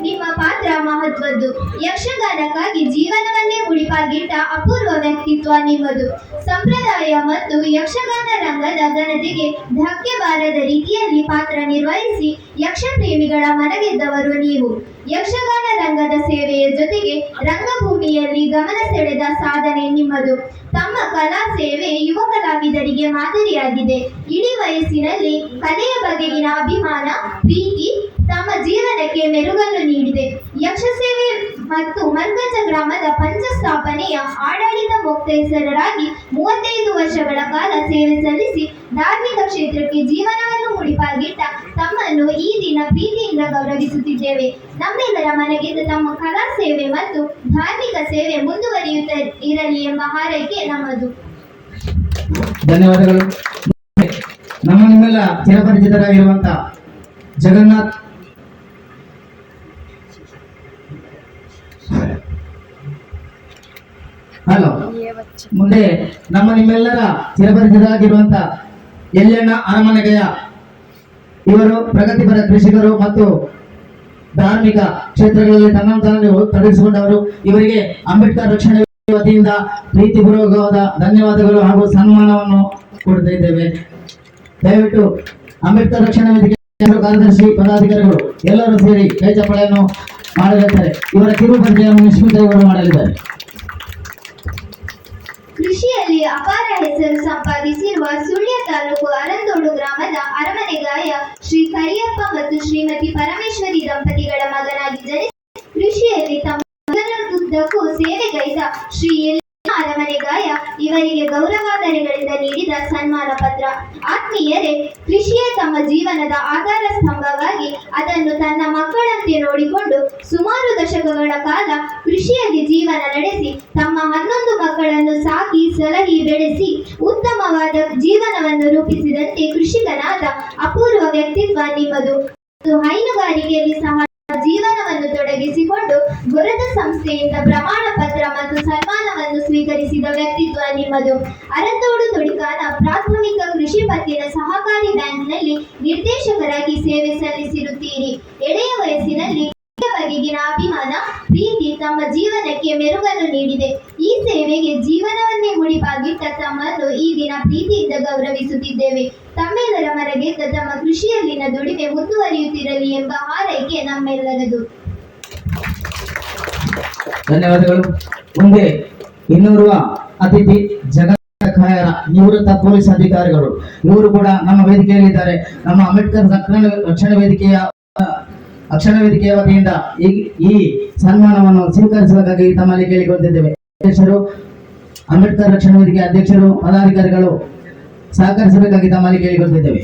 ನಿಮ್ಮ ಪಾತ್ರ ಮಹತ್ವದ್ದು. ಯಕ್ಷಗಾನಕ್ಕಾಗಿ ಜೀವನವನ್ನೇ ಮುಡಿಪಾಗಿಟ್ಟ ಅಪೂರ್ವ ವ್ಯಕ್ತಿತ್ವ ನಿಮ್ಮದು. ಸಂಪ್ರದಾಯ ಮತ್ತು ಯಕ್ಷಗಾನ ರಂಗದ ಘನತೆಗೆ ಧಕ್ಕೆ ಬಾರದ ರೀತಿಯಲ್ಲಿ ಪಾತ್ರ ನಿರ್ವಹಿಸಿ ಯಕ್ಷ ಪ್ರೇಮಿಗಳ ಮನಗೆದ್ದವರು ನೀವು. ಯಕ್ಷಗಾನ ರಂಗದ ಸೇವೆಯ ಸೇವೆಯ ಜೊತೆಗೆ ರಂಗಭೂಮಿಯಲ್ಲಿ ಗಮನ ಸೆಳೆದ ಸಾಧನೆ ನಿಮ್ಮದು. ತಮ್ಮ ಕಲಾ ಸೇವೆ ಯುವ ಕಲಾವಿದರಿಗೆ ಮಾದರಿಯಾಗಿದೆ. ಇಳಿ ವಯಸ್ಸಿನಲ್ಲಿ ಕಲೆಯ ಬಗೆಗಿನ ಅಭಿಮಾನ, ಪ್ರೀತಿ ತಮ್ಮ ಜೀವನಕ್ಕೆ ಮೆರುಗನ್ನು ನೀಡಿದೆ. ಯಕ್ಷ ಸೇವೆ ಮತ್ತು ಮರ್ಕಂಜ ಗ್ರಾಮದ ಪಂಚಸ್ಥಾಪನೆಯ ಆಡಳಿತ ಮೊಕ್ತೇಸರರಾಗಿ 35 ವರ್ಷಗಳ ಕಾಲ ಸೇವೆ ಸಲ್ಲಿಸಿ ಧಾರ್ಮಿಕ ಕ್ಷೇತ್ರಕ್ಕೆ ಜೀವನವನ್ನು ಮುಡಿಪಾಗಿಟ್ಟ ತಮ್ಮನ್ನು ಈ ದಿನ ಪ್ರೀತಿಯಿಂದ ಗೌರವಿಸುತ್ತಿದ್ದೇವೆ. ನಮ್ಮೆಲ್ಲರ ಮನೆಗೆದ್ದ ತಮ್ಮ ಕಲಾ ಸೇವೆ ಮತ್ತು ಧಾರ್ಮಿಕ ಸೇವೆ ಮುಂದುವರಿಯುತ್ತಾ ಇರಲಿ ಎಂಬ ಹಾರೈಕೆ ನಮ್ಮದು. ಧನ್ಯವಾದಗಳು. ನಿಮ್ಮೆಲ್ಲ ಚಿರಪರಿಚಿತರಾಗಿರುವಂತ ಜಗನ್ನಾಥ್ ಹಲೋ ಮುಂದೆ ನಿಮ್ಮೆಲ್ಲರ ಚಿರಪರಿಚಿತರಾಗಿರುವಂತ ಯಲ್ಲಣ್ಣ ಅರಮನೆಗೆಯ ಇವರು ಪ್ರಗತಿಪರ ಕೃಷಿಕರು ಮತ್ತು ಧಾರ್ಮಿಕ ಕ್ಷೇತ್ರಗಳಲ್ಲಿ ತನ್ನನ್ನು ತೊಡಗಿಸಿಕೊಂಡವರು. ಇವರಿಗೆ ಅಂಬೇಡ್ಕರ್ ರಕ್ಷಣೆ ವತಿಯಿಂದ ಪ್ರೀತಿಪೂರ್ವಕವಾದ ಧನ್ಯವಾದಗಳು ಹಾಗೂ ಸನ್ಮಾನವನ್ನು ಕೊಡ್ತಾ ಇದ್ದೇವೆ. ದಯವಿಟ್ಟು ಅಂಬೇಡ್ಕರ್ ರಕ್ಷಣಾ ವೇದಿಕೆ ಕಾರ್ಯದರ್ಶಿ ಪದಾಧಿಕಾರಿಗಳು ಎಲ್ಲರೂ ಸೇರಿ ಕೈ ಚಪ್ಪಾಳೆಯನ್ನು ಮಾಡಲಿದ್ದಾರೆ. ಇವರ ಕಿರು ಪರಿಚಯವನ್ನು ನಿಶ್ಮಿತ ಇವರು ಮಾಡಲಿದ್ದಾರೆ. ಕೃಷಿಯಲ್ಲಿ ಅಪಾರ ಹೆಸರು ಸಂಪಾದಿಸಿರುವ ಸುಳ್ಯ ತಾಲೂಕು ಅರಂದೋಡು ಗ್ರಾಮದ ಅರಮನೆಗಾಯ ಶ್ರೀ ಕರಿಯಪ್ಪ ಮತ್ತು ಶ್ರೀಮತಿ ಪರಮೇಶ್ವರಿ ದಂಪತಿಗಳ ಮಗನಾಗಿ ಜನಿಸಿ ಕೃಷಿಯಲ್ಲಿ ತಮ್ಮ ಜೀವನದುದ್ದಕ್ಕೂ ಸೇವೆಗೈದ ಶ್ರೀ ಯಲ್ಲಣ್ಣ ಅರಮನೆಗಾಯ ಇವರಿಗೆ ಗೌರವಾಧನೆಗಳಿಂದ ನೀಡಿದ ಸನ್ಮಾನ ಪತ್ರ. ಆತ್ಮೀಯರೇ, ಕೃಷಿಯೇ ತಮ್ಮ ಜೀವನದ ಆಧಾರ ಸ್ತಂಭವಾಗಿ ಅದನ್ನು ತನ್ನ ಮಕ್ಕಳಂತೆ ನೋಡಿಕೊಂಡು ಸುಮಾರು ದಶಕಗಳ ಕಾಲ ಕೃಷಿಯಲ್ಲಿ ಜೀವನ ನಡೆಸಿ ತಮ್ಮ 11 ಮಕ್ಕಳನ್ನು ಸಾಕಿ ಸಲಹಿ ಬೆಳೆಸಿ ಉತ್ತಮವಾದ ಜೀವನವನ್ನು ರೂಪಿಸಿದಂತೆ ಕೃಷಿಕನಾದ ಅಪೂರ್ವ ವ್ಯಕ್ತಿತ್ವ ನಿಮ್ಮದು. ಹೈನುಗಾರಿಕೆಯಲ್ಲಿ ಸಹ ಜೀವನವನ್ನು ತೊಡಗಿಸಿಕೊಂಡು ಗೊರದ ಸಂಸ್ಥೆಯಿಂದ ಪ್ರಮಾಣ ಪತ್ರ ಮತ್ತು ಸನ್ಮಾನವನ್ನು ಸ್ವೀಕರಿಸಿದ ವ್ಯಕ್ತಿತ್ವ ನಿಮ್ಮದು. ಅರಂದೋಡು ತೊಡಿಕಾನ ಪ್ರಾಥಮಿಕ ಕೃಷಿ ಪತ್ತಿನ ಸಹಕಾರಿ ಬ್ಯಾಂಕ್ನಲ್ಲಿ ನಿರ್ದೇಶಕರಾಗಿ ಸೇವೆ ಸಲ್ಲಿಸಿರುತ್ತೀರಿ. ಎಳೆಯ ವಯಸ್ಸಿನಲ್ಲಿ ಬಗೆಗಿನ ಅಭಿಮಾನ, ಪ್ರೀತಿ ತಮ್ಮ ಜೀವನಕ್ಕೆ ಮೆರುಗನ್ನು ನೀಡಿದೆ. ಈ ಸೇವೆಗೆ ಜೀವನವನ್ನೇ ಮುಡಿಪಾಗಿಟ್ಟ ತಮ್ಮನ್ನು ಈ ದಿನ ಪ್ರೀತಿಯಿಂದ ಗೌರವಿಸುತ್ತಿದ್ದೇವೆ. ತಮ್ಮೆಲ್ಲರ ಮನೆಗೆದ್ದ ತಮ್ಮ ಕೃಷಿಯಲ್ಲಿನ ದುಡಿಮೆ ಮುಂದುವರಿಯುತ್ತಿರಲಿ ಎಂಬ ಹಾರೈಕೆ ನಮ್ಮೆಲ್ಲರದು. ಧನ್ಯವಾದಗಳು. ಮುಂದೆ ಇನ್ನೋರ್ವ ಅತಿಥಿ ಜಗನ್ನಾಥ ಖಾಯರ ನಿವೃತ್ತ ಪೊಲೀಸ್ ಅಧಿಕಾರಿಗಳು. ಇವರು ಕೂಡ ನಮ್ಮ ವೇದಿಕೆಯಲ್ಲಿದ್ದಾರೆ. ನಮ್ಮ ಅಂಬೇಡ್ಕರ್ ರಕ್ಷಣಾ ವೇದಿಕೆಯ ವತಿಯಿಂದ ಈ ಸನ್ಮಾನವನ್ನು ಸ್ವೀಕರಿಸಬೇಕಾಗಿ ತಮ್ಮಲ್ಲಿ ಕೇಳಿಕೊಳ್ಳುತ್ತಿದ್ದೇವೆ. ಅಧ್ಯಕ್ಷರು, ಅಂಬೇಡ್ಕರ್ ರಕ್ಷಣಾ ವೇದಿಕೆ ಅಧ್ಯಕ್ಷರು, ಪದಾಧಿಕಾರಿಗಳು ಸಹಕರಿಸಬೇಕಾಗಿ ತಮ್ಮಲ್ಲಿ ಕೇಳಿಕೊಳ್ಳುತ್ತಿದ್ದೇವೆ.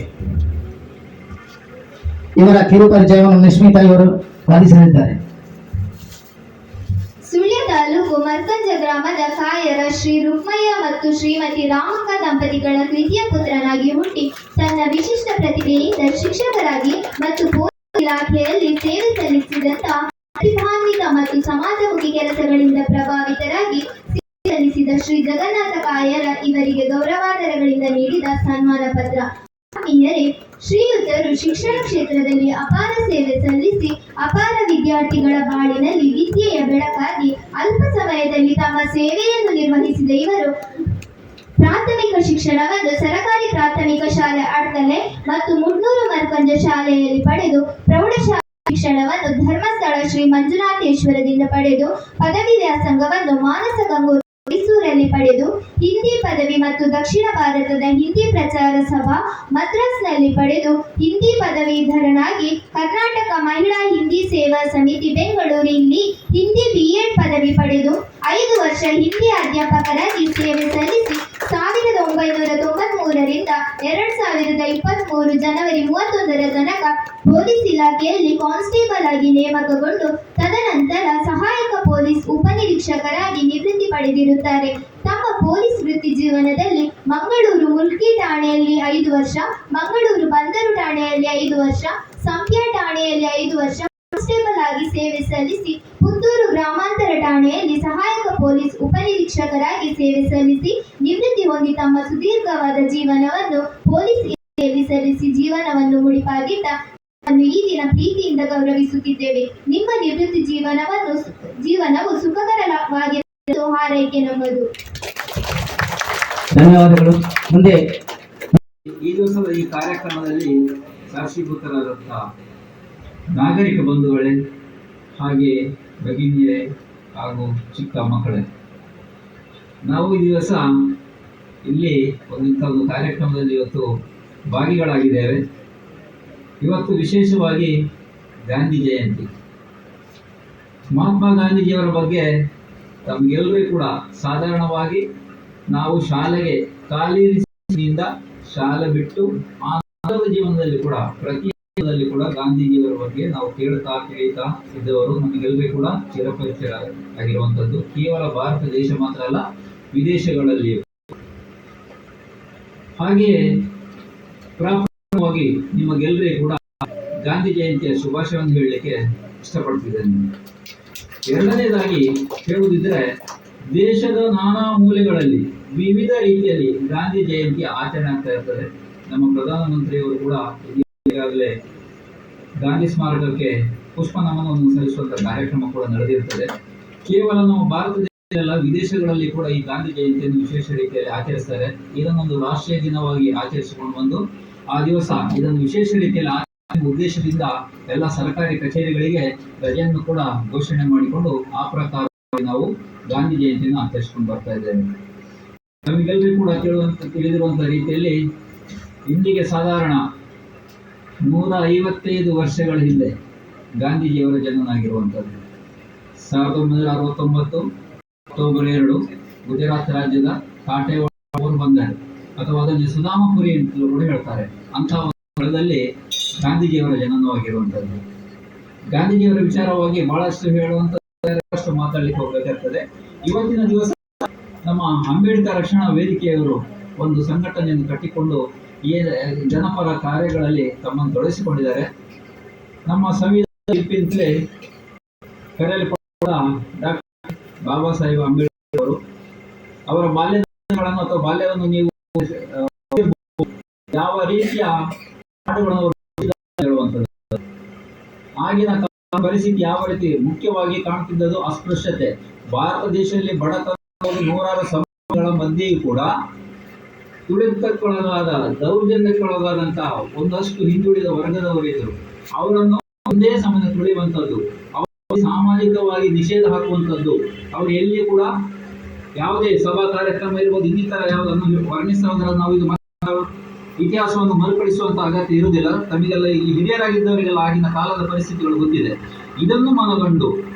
ಇವರ ಕಿರು ಪರಿಚಯವನ್ನು ನಿಶ್ಮಿತಾ ಇವರು ವಾದಿಸಲಿದ್ದಾರೆ. ಸುಳ್ಯ ತಾಲೂಕು ಮರ್ಕಂಜ ಗ್ರಾಮದ ಕಾಯರ ಶ್ರೀ ರುಕ್ಮಯ್ಯ ಮತ್ತು ಶ್ರೀಮತಿ ರಾಮಕ್ಕ ದಂಪತಿಗಳ ತೃತೀಯ ಪುತ್ರನಾಗಿ ಹುಟ್ಟಿ ತನ್ನ ವಿಶಿಷ್ಟ ಪ್ರತಿಭೆಯಿಂದ ಶಿಕ್ಷಕರಾಗಿ ಮತ್ತು ಪೊಲೀಸ್ ಇಲಾಖೆಯಲ್ಲಿ ಸೇವೆ ಸಲ್ಲಿಸಿದಂತ ಪ್ರತಿಭಾನ್ವಿತ ಮತ್ತು ಸಮಾಜಮುಖಿ ಕೆಲಸಗಳಿಂದ ಪ್ರಭಾವಿತರಾಗಿ ಸೇವೆ ಸಲ್ಲಿಸಿದ ಶ್ರೀ ಜಗನ್ನಾಥ ಕಾಯರ ಇವರಿಗೆ ಗೌರವಾಧನಗಳಿಂದ ನೀಡಿದ ಸನ್ಮಾನ ಪತ್ರ. ಆತ್ಮೀಯರೇ, ಶ್ರೀಯುತರು ಶಿಕ್ಷಣ ಕ್ಷೇತ್ರದಲ್ಲಿ ಅಪಾರ ಸೇವೆ ಸಲ್ಲಿಸಿ ಅಪಾರ ವಿದ್ಯಾರ್ಥಿಗಳ ಬಾಳಿನಲ್ಲಿ ವಿದ್ಯೆಯ ಬೆಳಕಾಗಿ ಅಲ್ಪ ಸಮಯದಲ್ಲಿ ತಮ್ಮ ಸೇವೆಯನ್ನು ನಿರ್ವಹಿಸಿದ ಇವರು ಪ್ರಾಥಮಿಕ ಶಿಕ್ಷಣವನ್ನು ಸರಕಾರಿ ಪ್ರಾಥಮಿಕ ಶಾಲೆ ಅಡ್ಕಲೆ ಮತ್ತು ಮುಡ್ನೂರು ಮರ್ಕಂಜ ಶಾಲೆಯಲ್ಲಿ ಪಡೆದು ಪ್ರೌಢಶಾಲಾ ಶಿಕ್ಷಣವನ್ನು ಧರ್ಮಸ್ಥಳ ಶ್ರೀ ಮಂಜುನಾಥೇಶ್ವರದಿಂದ ಪಡೆದು ಪದವಿ ವ್ಯಾಸಂಗವನ್ನು ಮಾನಸ ಗಂಗೋತ್ರಿ ಮೈಸೂರಲ್ಲಿ ಪಡೆದು ಹಿಂದಿ ಪದವಿ ಮತ್ತು ದಕ್ಷಿಣ ಭಾರತದ ಹಿಂದಿ ಪ್ರಚಾರ ಸಭಾ ಮದ್ರಾಸ್ನಲ್ಲಿ ಪಡೆದು ಹಿಂದಿ ಪದವೀಧರನಾಗಿ ಕರ್ನಾಟಕ ಮಹಿಳಾ ಹಿಂದಿ ಸೇವಾ ಸಮಿತಿ ಬೆಂಗಳೂರಿನಲ್ಲಿ ಹಿಂದಿ BEd ಪದವಿ ಪಡೆದು 5 ವರ್ಷ ಹಿಂದಿ ಅಧ್ಯಾಪಕರಾಗಿ ಸೇವೆ ಸಲ್ಲಿಸಿ 1993ರಿಂದ 2023 ಜನವರಿ 31ರ ತನಕ ಪೊಲೀಸ್ ಇಲಾಖೆಯಲ್ಲಿ ಕಾನ್ಸ್ಟೇಬಲ್ ಆಗಿ ನೇಮಕಗೊಂಡು ತದನಂತರ ಸಹಾಯಕ ಪೊಲೀಸ್ ಉಪನಿರೀಕ್ಷಕರಾಗಿ ನಿವೃತ್ತಿ ಪಡೆದಿರುತ್ತಾರೆ. ತಮ್ಮ ಪೊಲೀಸ್ ವೃತ್ತಿ ಜೀವನದಲ್ಲಿ ಮಂಗಳೂರು ಮುಲ್ಕಿ ಠಾಣೆಯಲ್ಲಿ 5 ವರ್ಷ, ಮಂಗಳೂರು ಬಂದರು ಠಾಣೆಯಲ್ಲಿ 5 ವರ್ಷ, ಸಂಪ್ಯ ಠಾಣೆಯಲ್ಲಿ 5 ವರ್ಷ ಕಾನ್ಸ್ಟೇಬಲ್ ಆಗಿ ಸೇವೆ ಸಲ್ಲಿಸಿ ಪುತ್ತೂರು ಗ್ರಾಮಾಂತರ ಠಾಣೆಯಲ್ಲಿ ಸಹಾಯಕ ಪೊಲೀಸ್ ಉಪನಿರೀಕ್ಷಕರಾಗಿ ಸೇವೆ ಸಲ್ಲಿಸಿ ನಿವೃತ್ತಿ ಹೊಂದಿ ತಮ್ಮ ಸುದೀರ್ಘವಾದ ಜೀವನವನ್ನು ಪೊಲೀಸ್ ಇಲಾಖೆಯಲ್ಲಿ ಸಲ್ಲಿಸಿ ಜೀವನವನ್ನು ಮುಡಿಪಾಗಿಟ್ಟ ಈ ದಿನ ಪ್ರೀತಿಯಿಂದ ಗೌರವಿಸುತ್ತಿದ್ದೇವೆ. ನಿಮ್ಮ ನಿವೃತ್ತಿ ಜೀವನವು ಸುಖಕರವಾಗಿರಲು ಹಾರೈಕೆ ನಮ್ಮದು. ಧನ್ಯವಾದಗಳು. ಮುಂದೆ ಈ ದಿವಸದ ಈ ಕಾರ್ಯಕ್ರಮದಲ್ಲಿ ಸಾಕ್ಷೀಭೂತರಾದಂತಹ ನಾಗರಿಕ ಬಂಧುಗಳೇ, ಹಾಗೆ ಭಗಿನಿಯರೇ ಹಾಗೂ ಚಿಕ್ಕ ಮಕ್ಕಳೇ, ನಾವು ಈ ದಿವಸ ಇಲ್ಲಿ ಒಂದು ಕಾರ್ಯಕ್ರಮದಲ್ಲಿ ಇವತ್ತು ಭಾಗಿಗಳಾಗಿದ್ದೇವೆ. ಇವತ್ತು ವಿಶೇಷವಾಗಿ ಗಾಂಧಿ ಜಯಂತಿ. ಮಹಾತ್ಮ ಗಾಂಧೀಜಿಯವರ ಬಗ್ಗೆ ತಮಗೆಲ್ಲರಿಗೂ ಕೂಡ ಸಾಧಾರಣವಾಗಿ ನಾವು ಶಾಲೆಗೆ ಕಾಲೇಜಿನಿಂದ ಶಾಲೆ ಬಿಟ್ಟು ಆ ಜೀವನದಲ್ಲಿ ಕೂಡ ಪ್ರತಿಯೊಂದರಲ್ಲಿ ಕೂಡ ಗಾಂಧೀಜಿಯವರ ಬಗ್ಗೆ ನಾವು ಕೇಳ್ತಾ ಇದ್ದವರು ನಮಗೆಲ್ಲರಿಗೂ ಕೂಡ ಚಿರಪರಿಚಯ ಆಗಿರುವಂಥದ್ದು. ಕೇವಲ ಭಾರತ ದೇಶ ಮಾತ್ರ ಅಲ್ಲ, ವಿದೇಶಗಳಲ್ಲಿ. ಹಾಗೆಯೇ ಪ್ರಾಥಮಿಕವಾಗಿ ನಿಮಗೆಲ್ಲರಿಗೂ ಕೂಡ ಗಾಂಧಿ ಜಯಂತಿಯ ಶುಭಾಶಯವನ್ನು ಹೇಳಲಿಕ್ಕೆ ಇಷ್ಟಪಡ್ತಿದ್ದೇನೆ. ಎರಡನೇದಾಗಿ ಹೇಳುವುದಿದ್ರೆ, ದೇಶದ ನಾನಾ ಮೂಲೆಗಳಲ್ಲಿ ವಿವಿಧ ರೀತಿಯಲ್ಲಿ ಗಾಂಧಿ ಜಯಂತಿ ಆಚರಣೆ ಆಗ್ತಾ ಇರ್ತದೆ. ನಮ್ಮ ಪ್ರಧಾನಮಂತ್ರಿಯವರು ಕೂಡ ಈಗಾಗಲೇ ಗಾಂಧಿ ಸ್ಮಾರಕಕ್ಕೆ ಪುಷ್ಪ ನಮನವನ್ನು ಸಲ್ಲಿಸುವಂತ ಕಾರ್ಯಕ್ರಮ ಕೂಡ ನಡೆದಿರ್ತದೆ. ಕೇವಲ ನಮ್ಮ ಭಾರತ ದೇಶದಲ್ಲ, ವಿದೇಶಗಳಲ್ಲಿ ಕೂಡ ಈ ಗಾಂಧಿ ಜಯಂತಿಯನ್ನು ವಿಶೇಷ ರೀತಿಯಲ್ಲಿ ಆಚರಿಸ್ತಾರೆ. ಇದನ್ನೊಂದು ರಾಷ್ಟ್ರೀಯ ದಿನವಾಗಿ ಆಚರಿಸಿಕೊಂಡು ಬಂದು ಆ ದಿವಸ ಇದನ್ನು ವಿಶೇಷ ರೀತಿಯಲ್ಲಿ ಉದ್ದೇಶದಿಂದ ಎಲ್ಲ ಸರ್ಕಾರಿ ಕಚೇರಿಗಳಿಗೆ ರಜೆಯನ್ನು ಕೂಡ ಘೋಷಣೆ ಮಾಡಿಕೊಂಡು ಆ ಪ್ರಕಾರ ನಾವು ಗಾಂಧಿ ಜಯಂತಿಯನ್ನು ಆಚರಿಸಿಕೊಂಡು ಬರ್ತಾ ಇದ್ದೇವೆ. ನಮಗೆಲ್ಲರಿಗೂ ಕೂಡ ತಿಳಿದಿರುವಂತಹ ರೀತಿಯಲ್ಲಿ ಇಂದಿಗೆ ಸಾಧಾರಣ 155 ವರ್ಷಗಳ ಹಿಂದೆ ಗಾಂಧೀಜಿಯವರ ಜನನ ಆಗಿರುವಂಥದ್ದು. 1969 ಅಕ್ಟೋಬರ್ 2 ಗುಜರಾತ್ ರಾಜ್ಯದ ಕಾಟೆವಾಡ ಬಂದರ್ ಅಥವಾ ಅದನ್ನು ಸುಧಾಮಪುರಿ ಅಂತಲೂ ಕೂಡ ಹೇಳ್ತಾರೆ, ಅಂತಹ ಸ್ಥಳದಲ್ಲಿ ಗಾಂಧೀಜಿಯವರ ಜನನವಾಗಿರುವಂಥದ್ದು. ಗಾಂಧೀಜಿಯವರ ವಿಚಾರವಾಗಿ ಬಹಳಷ್ಟು ಹೇಳುವಂಥದ್ದು, ಮಾತಾಡ್ಲಿಕ್ಕೆ ಹೋಗಬೇಕಾಗ್ತದೆ. ಇವತ್ತಿನ ದಿವಸ ನಮ್ಮ ಅಂಬೇಡ್ಕರ್ ರಕ್ಷಣಾ ವೇದಿಕೆಯವರು ಒಂದು ಸಂಘಟನೆಯನ್ನು ಕಟ್ಟಿಕೊಂಡು ಈ ಜನಪರ ಕಾರ್ಯಗಳಲ್ಲಿ ತಮ್ಮನ್ನು ತೊಡಗಿಸಿಕೊಂಡಿದ್ದಾರೆ. ನಮ್ಮ ಸಂವಿಧಾನದಲ್ಲಿ ಕರೆಯಲ್ಪಟ್ಟ ಡಾಕ್ಟರ್ ಬಾಬಾ ಸಾಹೇಬ್ ಅಂಬೇಡ್ಕರ್ ಅವರು ಅವರ ಬಾಲ್ಯಗಳನ್ನು ಅಥವಾ ಬಾಲ್ಯವನ್ನು ನೀವು ಯಾವ ರೀತಿಯ ಹೇಳುವಂಥದ್ದು, ಆಗಿನ ಪರಿಸ್ಥಿತಿ ಯಾವ ರೀತಿ ಮುಖ್ಯವಾಗಿ ಕಾಣ್ತಿದ್ದದು ಅಸ್ಪೃಶ್ಯತೆ. ಭಾರತ ದೇಶದಲ್ಲಿ ಬಡತನ ನೂರಾರು ಸಮಸ್ಯೆಗಳ ಮಧ್ಯೆಯೂ ಕೂಡ ತುಳಿತಕ್ಕೊಳಗಾದ ದೌರ್ಜನ್ಯಕ್ಕೊಳಗಾದಂತಹ ಒಂದಷ್ಟು ಹಿಂದುಳಿದ ವರ್ಗದವರಿದ್ದರು. ಅವರನ್ನು ಒಂದೇ ಸಮಯ ತುಳಿಯುವಂಥದ್ದು, ಅವರು ಸಾಮಾಜಿಕವಾಗಿ ನಿಷೇಧ ಹಾಕುವಂಥದ್ದು, ಅವರು ಎಲ್ಲಿ ಕೂಡ ಯಾವುದೇ ಸಭಾ ಕಾರ್ಯಕ್ರಮ ಇರ್ಬೋದು, ಇನ್ನಿತರ ಯಾವುದನ್ನು ವರ್ಣಿಸೋದ್ರಲ್ಲಿ ನಾವು ಇದು ಇತಿಹಾಸವನ್ನು ಮರುಕಳಿಸುವಂತ ಅಗತ್ಯ ಇರುವುದಿಲ್ಲ. ತಮಗೆಲ್ಲ ಈ ಹಿರಿಯರಾಗಿದ್ದವರಿಗೆಲ್ಲ ಆಗಿನ ಕಾಲದ ಪರಿಸ್ಥಿತಿಗಳು ಗೊತ್ತಿದೆ. ಇದನ್ನು ಮನಗಂಡು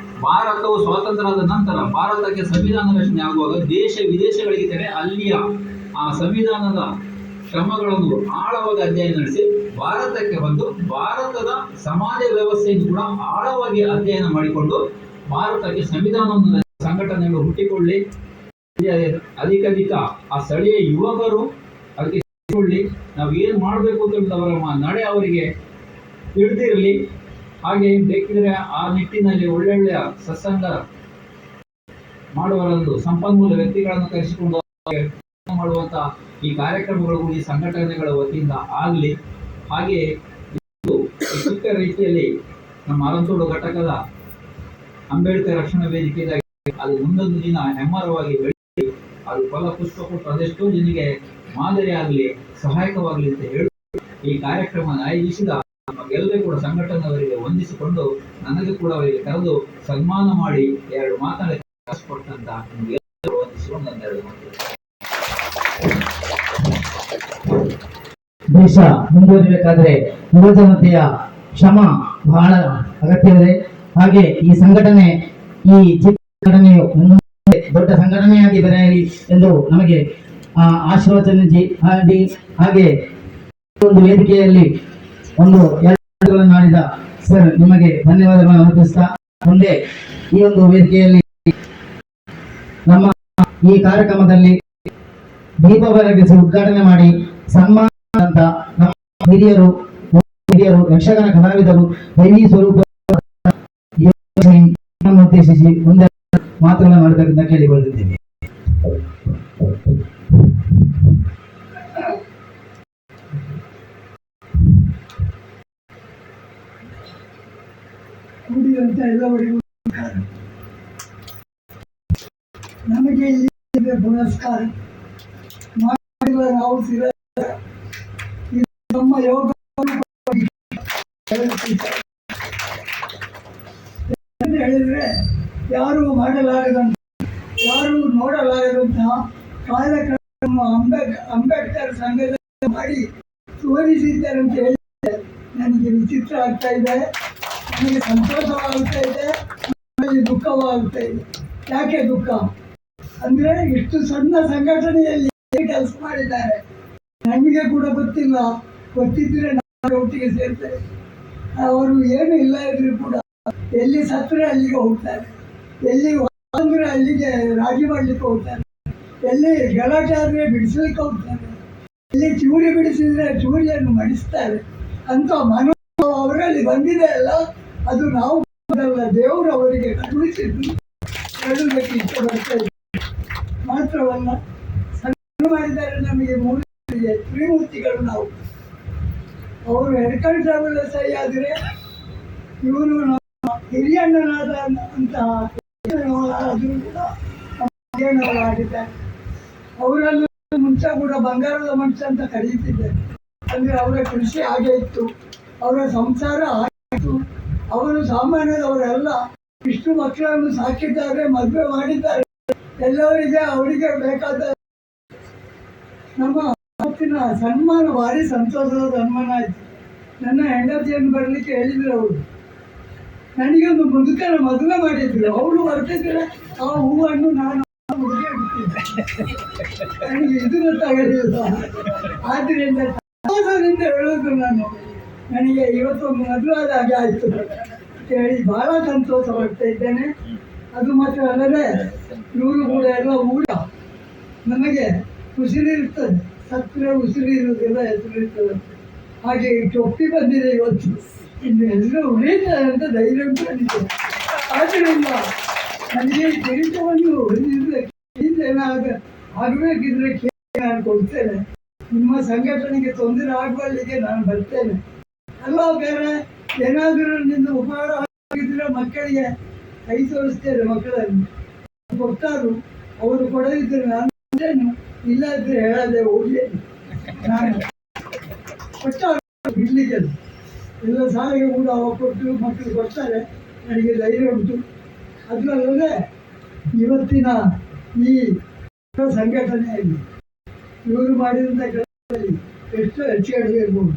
ಭಾರತವು ಸ್ವಾತಂತ್ರ್ಯದ ನಂತರ ಭಾರತಕ್ಕೆ ಸಂವಿಧಾನ ರಚನೆ ಆಗುವಾಗ ದೇಶ ವಿದೇಶಗಳಿಗೆ ತೆರೆ ಅಲ್ಲಿಯ ಆ ಸಂವಿಧಾನದ ಕ್ರಮಗಳನ್ನು ಆಳವಾಗಿ ಅಧ್ಯಯನ ನಡೆಸಿ ಭಾರತಕ್ಕೆ ಬಂದು ಭಾರತದ ಸಮಾಜ ವ್ಯವಸ್ಥೆಯನ್ನು ಕೂಡ ಆಳವಾಗಿ ಅಧ್ಯಯನ ಮಾಡಿಕೊಂಡು ಭಾರತಕ್ಕೆ ಸಂವಿಧಾನವನ್ನು ಸಂಘಟನೆಗಳು ಹುಟ್ಟಿಕೊಳ್ಳಿ, ಅಧಿಕಧಿಕ ಆ ಸ್ಥಳೀಯ ಯುವಕರು ಅದಕ್ಕೆ ನಾವು ಏನು ಮಾಡಬೇಕು ಅಂತ ಅವರ ನಡೆ ಅವರಿಗೆ ತಿಳಿದಿರಲಿ. ಹಾಗೆ ಬೇಕಿದ್ರೆ ಆ ನಿಟ್ಟಿನಲ್ಲಿ ಒಳ್ಳೊಳ್ಳೆಯ ಸತ್ಸಂಗ ಮಾಡುವರೊಂದು ಸಂಪನ್ಮೂಲ ವ್ಯಕ್ತಿಗಳನ್ನು ಕರೆಸಿಕೊಂಡು ಮಾಡುವಂತ ಈ ಕಾರ್ಯಕ್ರಮಗಳು ಈ ಸಂಘಟನೆಗಳ ವತಿಯಿಂದ ಆಗಲಿ. ಹಾಗೆ ಚಿಕ್ಕ ರೀತಿಯಲ್ಲಿ ನಮ್ಮ ಅರಂತೋಡು ಘಟಕದ ಅಂಬೇಡ್ಕರ್ ರಕ್ಷಣಾ ವೇದಿಕೆ ಅದು ಮುಂದೊಂದು ದಿನ ಹೆಮ್ಮರವಾಗಿ ಬೆಳೆಸಿ ಅದು ಫಲ ಪುಷ್ಪ ಕೊಟ್ಟು ಅದೆಷ್ಟೋ ಜನರಿಗೆ ಮಾದರಿ ಆಗಲಿ, ಸಹಾಯಕವಾಗಲಿ ಅಂತ ಹೇಳಿ ಈ ಕಾರ್ಯಕ್ರಮ ಆಯೋಜಿಸಿದ ನಮಗೆಲ್ಲರೂ ಕೂಡ ಸಂಘಟನೆಯವರಿಗೆ ವಂದಿಸಿಕೊಂಡು ನನಗೆ ಕೂಡ ಅವರಿಗೆ ಕರೆದು ಸನ್ಮಾನ ಮಾಡಿ ಎರಡು ಮಾತನಾಡಿ ಕೊಟ್ಟಂತ ನಿಮಗೆಲ್ಲರೂ ವಂದಿಸಿಕೊಂಡು ನನ್ನ ಎರಡು ಮಾತು. ದೇಶ ಮುಂದುವರಿಬೇಕಾದ್ರೆ ಯುವ ಜನತೆಯ ಶ್ರಮ ಬಹಳ ಅಗತ್ಯವಿದೆ. ಹಾಗೆ ಈ ಸಂಘಟನೆ, ಈ ಚಿಕ್ಕ ಸಂಘಟನೆಯು ದೊಡ್ಡ ಸಂಘಟನೆಯಾಗಿ ಬೆಳೆಯಲಿ ಎಂದು ನಮಗೆ ಆಶೀರ್ವಚನ ಹಾಗೆ ಒಂದು ವೇದಿಕೆಯಲ್ಲಿ ಒಂದು ಎರಡು ಮಾಡಿದ ಸರ್ ನಿಮಗೆ ಧನ್ಯವಾದಗಳನ್ನು ಅರ್ಪಿಸ್ತಾ ಮುಂದೆ ಈ ಒಂದು ವೇದಿಕೆಯಲ್ಲಿ ನಮ್ಮ ಈ ಕಾರ್ಯಕ್ರಮದಲ್ಲಿ ದೀಪ ಬೆಳಗಿಸಿ ಉದ್ಘಾಟನೆ ಮಾಡಿ ಸನ್ಮಾನ ನಮ್ಮ ಹಿರಿಯರು ಯಕ್ಷಗಾನ ಕಲಾವಿದರು ದೈವಿ ಸ್ವರೂಪ ಉದ್ದೇಶಿಸಿ ಮುಂದೆ ಮಾತುಗಳನ್ನು ಮಾಡಬೇಕೆಂದು ಕೇಳಿಕೊಳ್ಳುತ್ತಿದ್ದೇನೆ. ಕೂಡಿದಂತ ಎಲ್ಲವರಿಗೂ ನಮಗೆ ಇಲ್ಲಿ ಪುರಸ್ಕಾರ ಮಾಡಿರುವ ನಾವು ನಮ್ಮ ಯೋಗ ಹೇಳಿದ್ರೆ ಯಾರೂ ಮಾಡಲಾರದಂಥ, ಯಾರೂ ನೋಡಲಾರದಂತಹ ಕಾರ್ಯಕ್ರಮ ಅಂಬೇಡ್ಕರ್ ಸಂಘದಲ್ಲಿ ಮಾಡಿ ತೋರಿಸಿದ್ದಾರೆ ಅಂತ ಹೇಳಿ ನನಗೆ ವಿಚಿತ್ರ ಆಗ್ತಾ ಇದೆ, ನನಗೆ ಸಂತೋಷವಾಗ್ತಾ ಇದೆ, ನನಗೆ ದುಃಖವಾಗ್ತಾ ಇದೆ. ಯಾಕೆ ದುಃಖ ಅಂದರೆ ಇಷ್ಟು ಸಣ್ಣ ಸಂಘಟನೆಯಲ್ಲಿ ಕೆಲಸ ಮಾಡಿದ್ದಾರೆ. ನಮಗೆ ಕೂಡ ಗೊತ್ತಿಲ್ಲ, ಗೊತ್ತಿದ್ರೆ ನಾವು ಒಟ್ಟಿಗೆ ಸೇರ್ತೇವೆ. ಅವರು ಏನು ಇಲ್ಲ ಇದ್ರೂ ಕೂಡ ಎಲ್ಲಿ ಸತ್ತರೆ ಅಲ್ಲಿಗೆ ಹೋಗ್ತಾರೆ, ಎಲ್ಲಿ ಅಂದ್ರೆ ಅಲ್ಲಿಗೆ ರಾಜಿ ಮಾಡಲಿಕ್ಕೆ ಹೋಗ್ತಾರೆ, ಎಲ್ಲಿ ಗಲಾಟೆ ಆದರೆ ಬಿಡಿಸ್ಲಿಕ್ಕೆ ಹೋಗ್ತಾರೆ, ಎಲ್ಲಿ ಚೂರಿ ಬಿಡಿಸಿದ್ರೆ ಚೂರಿಯನ್ನು ಮಡಿಸ್ತಾರೆ ಅಂತ ಮನೋಭಾವ ಅವರಲ್ಲಿ ಬಂದಿದೆ ಅಲ್ಲ. ಅದು ನಾವು ದೇವರು ಅವರಿಗೆ ಕರುಣಿಸಿದ್ದು ಹೇಳುವುದಕ್ಕೆ ಇಷ್ಟಪಡ್ತಾ ಇದ್ದೀವಿ. ಮಾತ್ರವಲ್ಲ, ಸಣ್ಣ ಮಾಡಿದ್ದಾರೆ ನಮಗೆ ತ್ರಿಮೂರ್ತಿಗಳು. ನಾವು ಅವರು ಎಡ್ಕಲ್ ಟ್ರಾವೆಲರ್ಸ್ ಆದರೆ ಇವರು ಹಿರಿಯಣ್ಣನಾದ ಅಂತಹ ಆದರೂ ಕೂಡ ಆಗಿದ್ದಾರೆ. ಅವರನ್ನು ಮುಂಚೆ ಕೂಡ ಬಂಗಾರದ ಮನುಷ್ಯ ಅಂತ ಕರೀತಿದ್ದೆ. ಅಂದರೆ ಅವರ ಕೃಷಿ ಹಾಗೆ ಇತ್ತು, ಅವರ ಸಂಸಾರ ಆಗಿತ್ತು, ಅವರು ಸಾಮಾನ್ಯದವರೆಲ್ಲ ಇಷ್ಟು ಮಕ್ಕಳನ್ನು ಸಾಕಿದ್ದಾರೆ, ಮದುವೆ ಮಾಡಿದ್ದಾರೆ. ಎಲ್ಲವರಿಗೆ ಅವರಿಗೆ ಬೇಕಾದ ನಮ್ಮ ಅವತ್ತಿನ ಸನ್ಮಾನ ಭಾರಿ ಸಂತೋಷದ ಸನ್ಮಾನ ಆಯಿತು. ನನ್ನ ಹೆಂಡತಿಯನ್ನು ಬರಲಿಕ್ಕೆ ಹೇಳಿದ್ರು ಅವರು. ನನಗೊಂದು ಮುದುಕನ ಮದುವೆ ಮಾಡಿದ್ರು. ಅವಳು ಬರ್ತಿದ್ರೆ ಆ ಹೂವನ್ನು ನಾನು ಮುದುಕೆ ಬಿಟ್ಟಿದ್ದೆ. ನನಗೆ ಇದು ಗೊತ್ತಾಗಲಿಲ್ಲ. ಆದ್ದರಿಂದ ಸಂತೋಷದಿಂದ ಹೇಳೋದು ನಾನು, ನನಗೆ ಇವತ್ತೊಂದು ಮದುವೆ ಆದ ಹಾಗೆ ಆಯಿತು ಅಂತ ಹೇಳಿ ಭಾಳ ಸಂತೋಷಪಡ್ತಾ ಇದ್ದೇನೆ. ಅದು ಮಾತ್ರ ಅಲ್ಲದೆ ಇವರು ಕೂಡ ಎಲ್ಲ ಊಟ ನಮಗೆ ಉಸಿರಿರ್ತದೆ, ಸತ್ತರೆ ಉಸಿರಿರುವುದಿಲ್ಲ, ಹೆಸರಿರ್ತದೆ. ಹಾಗೆ ಟೊಪ್ಪಿ ಬಂದಿದೆ ಇವತ್ತು, ಇನ್ನು ಎಲ್ಲರೂ ಉಳಿತಾರೆ ಅಂತ ಧೈರ್ಯ ಬಂದಿದೆ. ಆದ್ದರಿಂದ ನನಗೆ ಕಿರೀಟವನ್ನು ಆಗಬೇಕಿದ್ರೆ ಕೇಳಿ ನಾನು ಕೊಡ್ತೇನೆ. ನಿಮ್ಮ ಸಂಘಟನೆಗೆ ತೊಂದರೆ ಆಗುವಲ್ಲಿಗೆ ನಾನು ಬರ್ತೇನೆ. ಅಲ್ಲ ಬೇರೆ ಏನಾದರೂ ನಿಂದು ಉಪಹಾರ ಆಗಿದ್ರೆ ಮಕ್ಕಳಿಗೆ ಕೈ ತೋರಿಸ್ತೇನೆ. ಮಕ್ಕಳನ್ನು ಕೊಡ್ತಾರು, ಅವರು ಕೊಡದಿದ್ದರೆ ನಾನು ಇಲ್ಲ ಇದ್ರೆ ಹೇಳದೆ ಹೋಗಿ ನಾನು ಕೊಟ್ಟ ಇಲ್ಲಿಗೆ ಎಲ್ಲ ಶಾಲೆಗೆ ಕೂಡ ಅವ ಕೊಟ್ಟು ಮಕ್ಕಳು ಕೊಡ್ತಾರೆ. ನನಗೆ ಧೈರ್ಯ ಉಂಟು. ಅದು ಅಲ್ಲದೆ ಇವತ್ತಿನ ಈ ಸಂಘಟನೆಯಲ್ಲಿ ಇವರು ಮಾಡಿದಂಥ ಕೆಲಸದಲ್ಲಿ ಎಷ್ಟು ಹೆಚ್ಚುಗಡೆ ಇರ್ಬೋದು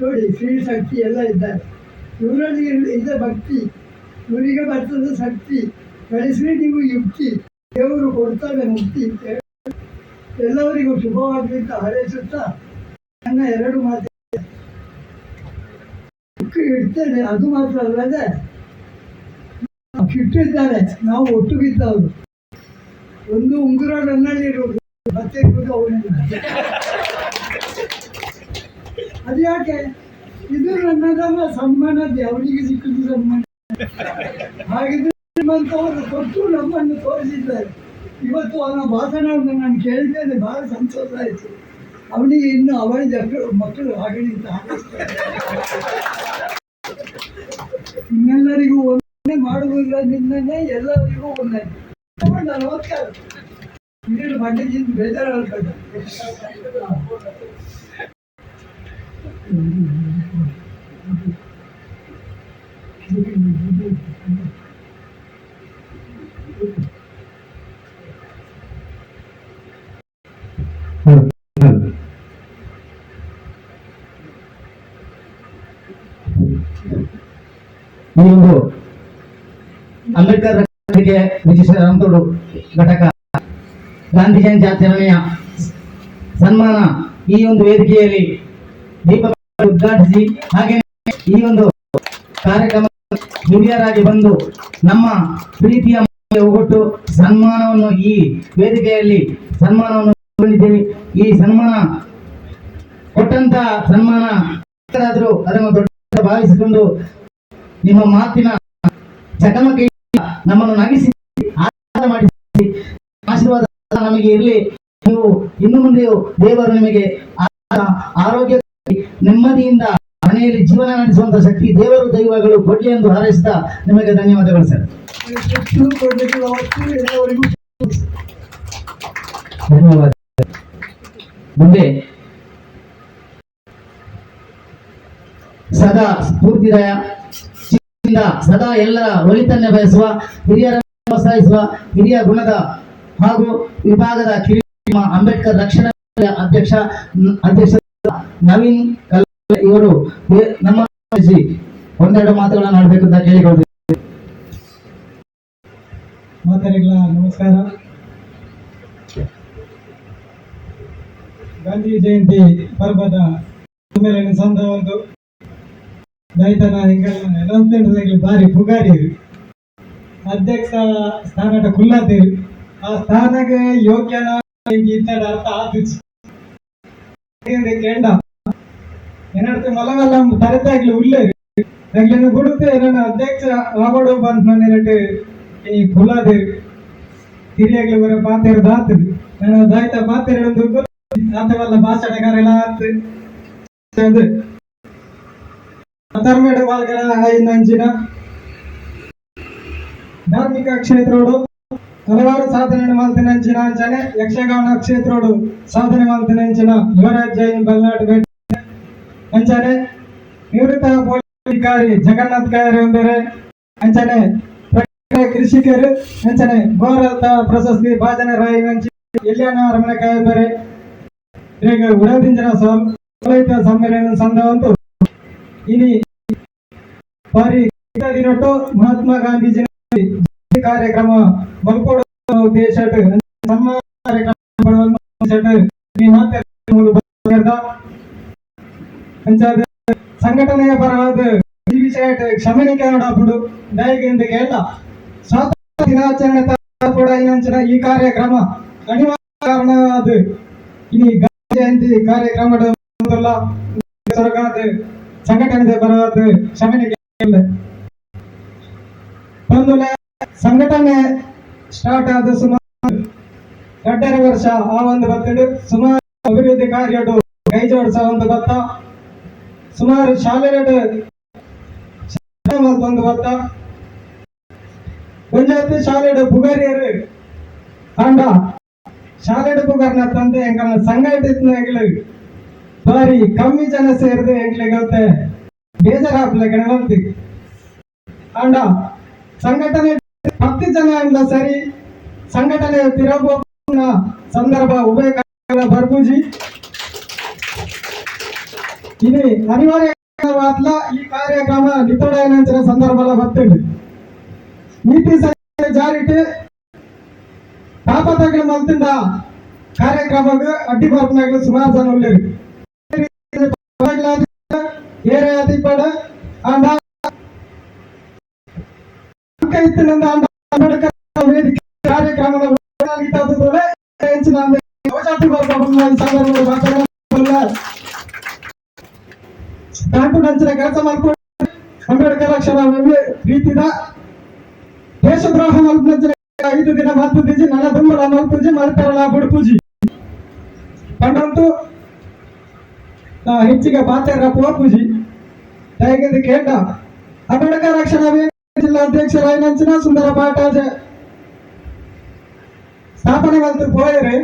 ನೋಡಿ. ಶ್ರೀ ಶಕ್ತಿ ಎಲ್ಲ ಇದ್ದಾರೆ. ಇವರಲ್ಲಿ ಇದೆ ಭಕ್ತಿ, ಇವರಿಗೆ ಬರ್ತದೆ ಶಕ್ತಿ. ಬೆಳೆಸಿ ನೀವು ಯುಕ್ತಿ, ದೇವರು ಕೊಡ್ತಾರೆ ಮುಕ್ತಿ ಅಂತ ಹೇಳಿ ಎಲ್ಲರಿಗೂ ಶುಭವಾಗಲಿಂದ ಹಾರೈಸುತ್ತಾ ನನ್ನ ಎರಡು ಮಾತು ಇಡ್ತೇನೆ. ಅದು ಮಾತ್ರ ಅಲ್ಲದೆ ಕಿಟ್ಟಿದ್ದಾರೆ, ನಾವು ಒಟ್ಟುಗಿದ್ದವರು. ಒಂದು ಉಂಗುರ ನನ್ನಲ್ಲಿ ಇರುವುದು, ಮತ್ತೆ ಇರುವುದು ಅವನಿಲ್ಲ. ಅದು ಯಾಕೆ? ಇದು ನನ್ನದಲ್ಲ, ಸನ್ಮಾನದ್ದು. ಅವನಿಗೆ ಸಿಕ್ಕುದು ಸನ್ಮಾನ. ಹಾಗಿದ್ರೆ ನಿಮ್ಮಂಥವರು ಕೊಟ್ಟು ನಮ್ಮನ್ನು ತೋರಿಸಿದ್ದಾರೆ. ಇವತ್ತು ಅವನ ಭಾಷಣವನ್ನು ನಾನು ಕೇಳಿದ್ದೇನೆ, ಬಹಳ ಸಂತೋಷ ಆಯಿತು. ಅವನಿಗೆ ಇನ್ನು ಅವಳ ಮಕ್ಕಳು ಹಾಗೆಂತ ಹಾಕಿಸ್ತಾರೆ. ನಿಮ್ಮೆಲ್ಲರಿಗೂ ಒಂದೇ ಮಾಡುವುದಿಲ್ಲ, ನಿನ್ನೆ ಎಲ್ಲರಿಗೂ ಒಂದೇ. ನಮಸ್ಕಾರ. ನೀನು ಮಂಡ್ಯದಿಂದ ಬೇಜಾರಾಗ್ತದೆ. ಈ ಒಂದು ಅಂಬೇಡ್ಕರ್ ವಿಶೇಷ ರಾಮತೋಡು ಘಟಕ ಗಾಂಧಿ ಜಯಂತಿ ಆಚರಣೆಯ ಸನ್ಮಾನ ಈ ಒಂದು ವೇದಿಕೆಯಲ್ಲಿ ದೀಪ ಉದ್ಘಾಟಿಸಿ, ಹಾಗೆ ಈ ಒಂದು ಕಾರ್ಯಕ್ರಮ ಹಿರಿಯರಾಗಿ ಬಂದು ನಮ್ಮ ಪ್ರೀತಿಯ ಒಗ್ಗಟ್ಟು ಸನ್ಮಾನವನ್ನು ಈ ವೇದಿಕೆಯಲ್ಲಿ ಸನ್ಮಾನವನ್ನು ಕೊಂಡಿದ್ದೇವೆ. ಈ ಸನ್ಮಾನ ಕೊಟ್ಟಂತ ಸನ್ಮಾನ ಆದರೂ ಅದನ್ನು ದೊಡ್ಡ ಭಾವಿಸಿಕೊಂಡು ನಿಮ್ಮ ಮಾತಿನ ಚಕಮಕಿ ನಮ್ಮನ್ನು ನಗಿಸಿ ಮಾಡಿಸಿ ಆಶೀರ್ವಾದ ನಮಗೆ ಇರಲಿ. ನೀವು ಇನ್ನು ಮುಂದೆಯೂ ದೇವರು ನಿಮಗೆ ಆರೋಗ್ಯ ನೆಮ್ಮದಿಯಿಂದ ಮನೆಯಲ್ಲಿ ಜೀವನ ನಡೆಸುವಂತ ಶಕ್ತಿ ದೇವರು ದೈವಗಳು ಕೊಡ್ಲಿ ಎಂದು ಹಾರೈಸಿದ ನಿಮಗೆ ಧನ್ಯವಾದಗಳು ಸರ್. ಧನ್ಯವಾದ. ಮುಂದೆ ಸದಾ ಸ್ಫೂರ್ತಿದಾಯ ಸದಾ ಎಲ್ಲರ ಒಳಿತನ್ನೇ ಬಯಸುವ ಹಿರಿಯರ ಪ್ರೋತ್ಸಾಹಿಸುವ ಹಿರಿಯ ಗುಣದ ಹಾಗೂ ವಿಭಾಗದ ಕಿರಿಯ ಅಂಬೇಡ್ಕರ್ ರಕ್ಷಣಾ ಅಧ್ಯಕ್ಷ ನವೀನ್ ಕಲ್ಯಾಣ್ ಇವರು ನಮ್ಮ ಒಂದೆರಡು ಮಾತುಗಳನ್ನು ಆಡಬೇಕು ಅಂತ ಕೇಳಿಕೊಳ್ತೀವಿ. ಮಾತರಿಗಳ ನಮಸ್ಕಾರ. ಗಾಂಧಿ ಜಯಂತಿ ಪರ್ವದ ಸಮ್ಮೇಳನ ಸಂದ ಒಂದು ರೈತನ ಹಿಂಗೆ ಬಾರಿ ಪುಗಾರಿ ಅಧ್ಯಕ್ಷ ಸ್ಥಾನಟ ಕುಲ್ಲಾತೀರಿ ಆ ಸ್ಥಾನಕ್ಕೆ ಯೋಗ್ಯನ ಇತ್ತಡ ಅರ್ಥ ಆದಿச்சு ಕೇಂಡ ಏನರ್ಥ ಮಲವಲ್ಲ ತರತಾಗ್ಲಿ ಉಳ್ಳೇರಿ ಆಗ್ಲಿನ ಗುಡುತ್ತೆ ನನ್ನ ಅಧ್ಯಕ್ಷ ಆಗೋಡು ಬಂದ್ ಮನೆರಟ್ಟು ಈ ಕುಲ್ಲಾದೇರಿ ಹಿರಿಯಾಗ್ಲಿ ಬರ ಪಾತೇರು ದಾತರಿ ನಾನು ದಾಯ್ತ ಪಾತೇರು ಆತವಲ್ಲ ಭಾಷಣಗಾರೆಲ್ಲ ಆತು ಅದು ಧರ್ಮೇಡ ವಾಲ್ಗರ ಐನಂಚಿನ ಧಾರ್ಮಿಕ ಕ್ಷೇತ್ರೋಡು ಹಲವಾರು ಸಾಧನೆ ಮಾಡ್ತಿನಂಚಿನ ಅಂಚನೆ ಯಕ್ಷಗಾನ ಕ್ಷೇತ್ರೋಡು ಸಾಧನೆ ಮಾಡ್ತಿನಂಚಿನ ಯುವರಾಜ್ ಜೈನ್ ಬಲ್ನಾಡ್ ಅಂಚನೆ ನಿವೃತ್ತ ಪೊಲೀಸ್ ಅಧಿಕಾರಿ ಜಗನ್ನಾಥ್ ಕಾಯರ್ ಎಂದರೆ ಅಂಚನೆ ಕೃಷಿಕರು ಅಂಚನೆ ಭಾರತ ಪ್ರಶಸ್ತಿ ಭಾಜನ ರಾಯಿ ನಂಚಿ ಎಲ್ಲಿಯನ ಅರಮನೆ ಕಾಯಬೇರೆ ಈಗ ಉಡದಿಂಜನ ರೈತ ಸಮ್ಮೇಳನ ಸಂದವಂತು ಇನಿ ಬಾರಿ ದಿನಟ್ಟು ಮಹಾತ್ಮ ಗಾಂಧೀಜಿ ಕಾರ್ಯಕ್ರಮ ಮಲ್ಕೋಡ ಉದ್ದೇಶ ಸನ್ಮಾನ ಸಂಘಟನೆಯ ಪರವಾದ ಈ ವಿಷಯ ಕ್ಷಮಣಿಕೆ ನೋಡಬಹುದು ದಯಗೆಂದು ಕೇಳ ಸ್ವಾತಂತ್ರ್ಯ ದಿನಾಚರಣೆ ಕೂಡ ಈ ಕಾರ್ಯಕ್ರಮ ಅನಿವಾರ್ಯ ಕಾರಣ ಅದು ಇನಿ ಗಾಂಧಿ ಜಯಂತಿ ಕಾರ್ಯಕ್ರಮ ಸಂಘಟನೆ ಪರವಾದ ಕ್ಷಮಣಿಕೆ ಒಂದು ಸಂಘಟನೆ ಸ್ಟಾರ್ಟ್ ಆದ ಸುಮಾರು 2.5 ವರ್ಷ ಆ ಒಂದು ಬತ್ತಡು ಸುಮಾರು ಅಭಿವೃದ್ಧಿ ಕಾರ್ಯಗಳು ಕೈ ಜೋಡಿಸ ಒಂದು ಬತ್ತ ಸುಮಾರು ಶಾಲೆಗಳು ಒಂದು ಬತ್ತ ಒಂಜಾತಿ ಶಾಲೆಡು ಪುಗಾರಿಯರು ಅಂಡ ಶಾಲೆಡು ಪುಗಾರ್ನ ತಂದೆ ಎಂಕಲ್ನ ಸಂಘಟಿತ ಬಾರಿ ಕಮ್ಮಿ ಜನ ಸೇರಿದೆ ಎಂಕ್ಲಿಗೆ ಬೇಜಾರಾಗ್ಲಿಕ್ಕೆ ಬಂತಿ ಅಂಡ ಸಂಘಟನೆ 10 ಜನ ಅಂಡ ಸರಿ ಸಂಘಟನೆ ತಿರಬೋನ ಸಂದರ್ಭ ಉಭಯ ಬರ್ಬೂಜಿ ಇದು ಅನಿವಾರ್ಯವಾದ ಈ ಕಾರ್ಯಕ್ರಮ ನಿತೋಡಾಯನ ಸಂದರ್ಭ ಬರ್ತದೆ ನೀತಿ ಸಂಹಿತೆ ಜಾರಿಟ್ಟು ಪಾಪತಗಳು ಮಲ್ತಿಂದ ಕಾರ್ಯಕ್ರಮಕ್ಕೆ ಅಡ್ಡಿ ಬರ್ಪನಾಗಲು ಸುಮಾರು ಜನ ಉಳ್ಳೇರಿ ಏರೇ ಅತಿಪಡ ಅಂಡ ವೇದಿಕೆ ಕಾರ್ಯಕ್ರಮದ ಕೆಲಸ ಮಾಡ್ಕೊಂಡು ಅಂಬೇಡ್ಕರ್ ಅಕ್ಷರ ರೀತಿದ ದೇಶದ್ರೋಹ ಮಲ್ಪುಜಿ 5 ದಿನ ಮಲ್ಪುಜಿ ನನ್ನ ದುಂಬಳ ಮಲ್ಪುಜಿ ಮಲ್ಪರಳ ಬುಡ್ಪುಜಿ ಪಂಡಂತೂ ಹೆಚ್ಚಿಗೆ ಪಾತ್ರ ಪೋಪುಜಿ ದಯಗೆಂದು ಕೇಂದ್ರ ಅಂಬೇಡ್ಕರ್ ರಕ್ಷಣಾ ಜಿಲ್ಲಾಧ್ಯಕ್ಷರಾಯಿನಂಚಿನ ಸುಂದರ ಪಾಟಾಜ ಸ್ಥಾಪನೆ ಮಲ್ತು ಪೋಯರೆ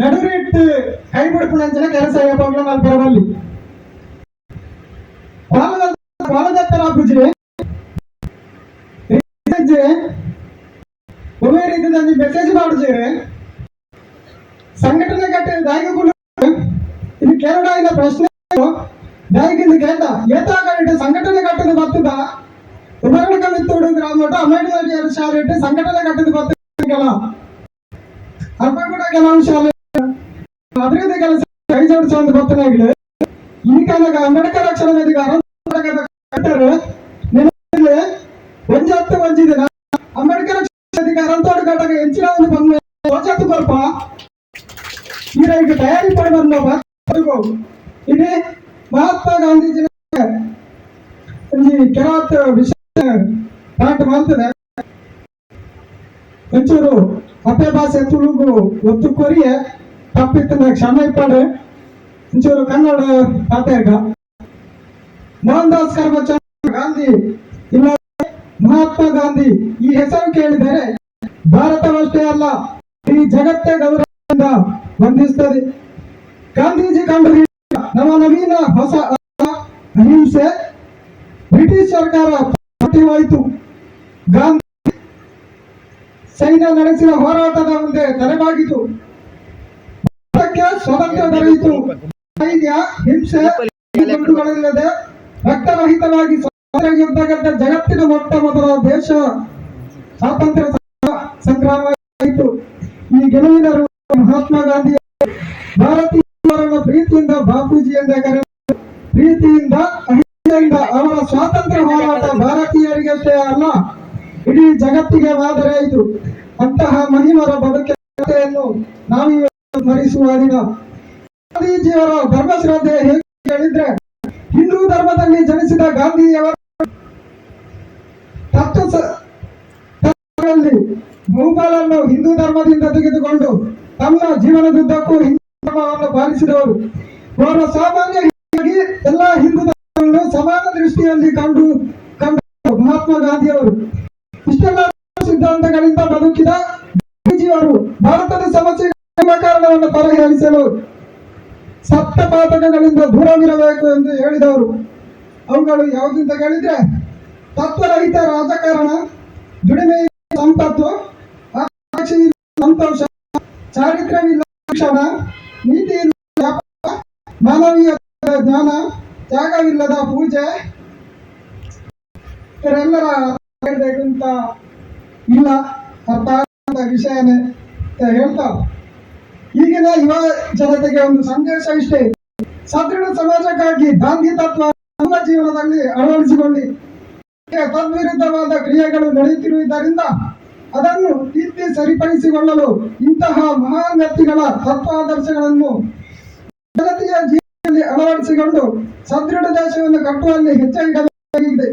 ನಡುರಿಟ್ಟು ಕೈ ಬಿಡ್ಪುಣಂಚಿನ ಕೆಲಸ ಯಾವಾಗಲೂ ಮಲ್ಪರವಲ್ಲಿ ಬಾಲದತ್ತರ ಪೂಜೆ ಒಮ್ಮೆ ರೀತಿಯಲ್ಲಿ ಮೆಸೇಜ್ ಮಾಡಿದ್ರೆ ಸಂಘಟನೆ ಕಟ್ಟ ದಾಯಿಗಳು ಇದು ಕೇರಳ ಪ್ರಶ್ನೆ ದಾಯಿಗಿಂದ ಕೇಳ್ದ ಏತಾಗ ಸಂಘಟನೆ ಕಟ್ಟದ ಬರ್ತದ ಉಮರಣ ಮಿತ್ತೋಡು ಗ್ರಾಮ ಅಂಬೇಡ್ಕರ್ ಶಾಲೆ ಸಂಘಟನೆ ಕಟ್ಟದ ಬರ್ತಲ್ಲ ಅಪ್ಪ ಕೂಡ ಕೆಲವು ಶಾಲೆ ಅಭಿವೃದ್ಧಿ ಕೆಲಸ ಕೈ ಜೋಡಿಸುವ ಒಂದು ಬರ್ತನಾಗಿದೆ ಈ ಕಾಲದ ಅಂಬೇಡ್ಕರ್ ಅಕ್ಷರ ವೇದಿಕೆ ಒಂಜು 10 ಒಂಜಿದೆ ಅಂಬೇಡ್ಕರ್ ವೇದಿಕೆ ಅರಂತೋಡು ಘಟಕ ಹೆಚ್ಚಿನ ಒಂದು ಬಂದ ರೋಚತ್ತು ಬರ್ಪ ಈಗ ತಯಾರಿ ಪಡೆ ಬಂದ ಇದು ಮಹಾತ್ಮ ಗಾಂಧೀಜಿ ಕೆಲವತ್ತು ವಿಷಯ ಪಾಠ ಮಾಡ್ತದೆ ಒಂಚೂರು ಅಪ್ಪೆ ಭಾಷೆ ತುಳುಗು ಒತ್ತು ಕೊರಿಯ ತಪ್ಪಿತ್ತ ಕ್ಷಮೆ ಪಡೆ ಒಂಚೂರು ಕನ್ನಡ ಪಾಠ ಮೋಹನ್ ದಾಸ್ ಕರಮಚಂದ್ ಗಾಂಧಿ ಇಲ್ಲ ಮಹಾತ್ಮ ಗಾಂಧಿ ಈ ಹೆಸರು ಕೇಳಿದರೆ ಭಾರತವಷ್ಟೇ ಅಲ್ಲ ಈ ಜಗತ್ತೇ ಗೌರವದಿಂದ ವಂದಿಸುತ್ತದೆ. ಗಾಂಧೀಜಿ ಕಂಡು ನವನವೀನ ಹೊಸ ಅಹಿಂಸೆ ಬ್ರಿಟಿಷ್ ಸರ್ಕಾರ ಪಟ್ಟಿವಾಯಿತು. ಗಾಂಧಿ ಸೈನ್ಯ ನಡೆಸಿದ ಹೋರಾಟದ ಮುಂದೆ ತಲೆಬಾಗಿತು. ಭಾರತಕ್ಕೆ ಸ್ವಾತಂತ್ರ್ಯ ದೊರೆಯಿತು. ಸೈನ್ಯ ಹಿಂಸೆ ಗಂಟುಗಳಿಲ್ಲದೆ ರಕ್ತರಹಿತವಾಗಿ ಸ್ವಾತಂತ್ರ್ಯ ಯುದ್ಧ ಗೆದ್ದ ಜಗತ್ತಿನ ಮೊಟ್ಟ ಮೊದಲ ದೇಶ ಸ್ವಾತಂತ್ರ್ಯ ಸಂಗ್ರಾಮ ಆಯಿತು. ಈ ಗೆಲುವಿನ ಮಹಾತ್ಮ ಗಾಂಧಿ ಭಾರತೀಯರನ್ನು ಪ್ರೀತಿಯಿಂದ ಬಾಪೂಜಿ ಎಂದೇ ಕರೆದು ಪ್ರೀತಿಯಿಂದ ಅಹಿಂಸೆಯಿಂದ ಅವರ ಸ್ವಾತಂತ್ರ್ಯ ಹೋರಾಟ ಭಾರತೀಯರಿಗಷ್ಟೇ ಅಲ್ಲ, ಇಡೀ ಜಗತ್ತಿಗೆ ಮಾದರಿಯಾಯಿತು. ಅಂತಹ ಮಹಿಮರ ಬದುಕೆಯನ್ನು ನಾವಿವತ್ತು ಸ್ಮರಿಸುವ ದಿನ. ಗಾಂಧೀಜಿಯವರ ಧರ್ಮಶ್ರದ್ಧೆ ಹೇಗೆ ಹೇಳಿದ್ರೆ, ಹಿಂದೂ ಧರ್ಮದಲ್ಲಿ ಜನಿಸಿದ ಗಾಂಧಿಯವರ ತತ್ವದಲ್ಲಿ ಬಹುಪಾಲನ್ನು ಹಿಂದೂ ಧರ್ಮದಿಂದ ತೆಗೆದುಕೊಂಡು ತಮ್ಮ ಜೀವನದುದ್ದಕ್ಕೂ ಹಿಂದೂ ಧರ್ಮವನ್ನು ಪಾಲಿಸಿದವರು. ಅವರ ಸಾಮಾನ್ಯ ಎಲ್ಲ ಹಿಂದೂ ಧರ್ಮವನ್ನು ಸಮಾನ ದೃಷ್ಟಿಯಲ್ಲಿ ಕಂಡು ಮಹಾತ್ಮ ಗಾಂಧಿಯವರು ಇಷ್ಟೆಲ್ಲ ಸಿದ್ಧಾಂತಗಳಿಂದ ಬದುಕಿದ ಗಾಂಧೀಜಿಯವರು ಭಾರತದ ಸಮಸ್ಯೆಗಳ ಕಾರಣವನ್ನು ಪರಿಹರಿಸಲು ಸಪ್ತಪಾತಕಗಳಿಂದ ದೂರವಿರಬೇಕು ಎಂದು ಹೇಳಿದವರು. ಅವುಗಳು ಯಾವುದಂತ ಹೇಳಿದ್ರೆ, ತತ್ವರಹಿತ ರಾಜಕಾರಣ, ದುಡಿಮೆ ಸಂಪತ್ತು, ಸಂತೋಷ, ಚಾರಿತ್ರ್ಯವಿಲ್ಲ ಶಿಕ್ಷಣ, ನೀತಿ ವ್ಯಾಪಾರ, ಮಾನವೀಯ ಜ್ಞಾನ, ತ್ಯಾಗವಿಲ್ಲದ ಪೂಜೆ, ಇವರೆಲ್ಲರ ಹೇಳಬೇಕು ಅಂತ ಇಲ್ಲ, ಅರ್ಥ ಆಗುವಂತ ವಿಷಯನೇ ಅಂತ ಹೇಳ್ತಾವ. ಈಗಿನ ಯುವ ಜನತೆಗೆ ಒಂದು ಸಂದೇಶ ಇಷ್ಟೇ: ಸದೃಢ ಸಮಾಜಕ್ಕಾಗಿ ಗಾಂಧಿ ತತ್ವ ನಮ್ಮ ಜೀವನದಲ್ಲಿ ಅಳವಡಿಸಿಕೊಳ್ಳಿ. ತದ್ವಿರುದ್ಧವಾದ ಕ್ರಿಯೆಗಳು ನಡೆಯುತ್ತಿರುವುದರಿಂದ ಅದನ್ನು ತಿದ್ದಿ ಸರಿಪಡಿಸಿಕೊಳ್ಳಲು ಇಂತಹ ಮಹಾನ್ ವ್ಯಕ್ತಿಗಳ ತತ್ವಾದರ್ಶಗಳನ್ನು ಜನತೆಯ ಜೀವನದಲ್ಲಿ ಅಳವಡಿಸಿಕೊಂಡು ಸದೃಢ ದೇಶವನ್ನು ಕಟ್ಟುವಲ್ಲಿ ಹೆಚ್ಚಿಡಬೇಕಾಗಿದೆ.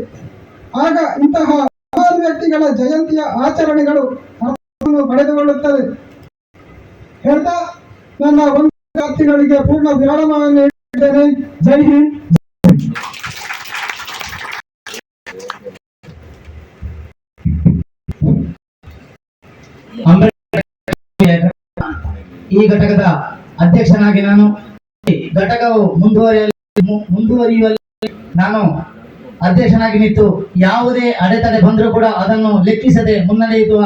ಆಗ ಇಂತಹ ಮಹಾನ್ ವ್ಯಕ್ತಿಗಳ ಜಯಂತಿಯ ಆಚರಣೆಗಳು ಅರ್ಥವನ್ನು ಪಡೆದುಕೊಳ್ಳುತ್ತವೆ. ಹೇಳ್ತಾ ನನ್ನ ಒಂದು ವ್ಯಕ್ತಿಗಳಿಗೆ ಪೂರ್ಣ ವಿರಾಮವನ್ನು ನೀಡಿದ್ದೇನೆ. ಜೈ ಹಿಂದ್. ಈ ಘಟಕದ ಅಧ್ಯಕ್ಷನಾಗಿ ನಾನು ಘಟಕವು ಮುಂದುವರಿಯುವಲ್ಲಿ ನಾನು ಅಧ್ಯಕ್ಷನಾಗಿ ನಿಂತು ಯಾವುದೇ ಅಡೆತಡೆ ಬಂದರೂ ಕೂಡ ಅದನ್ನು ಲೆಕ್ಕಿಸದೆ ಮುನ್ನಡೆಯುವ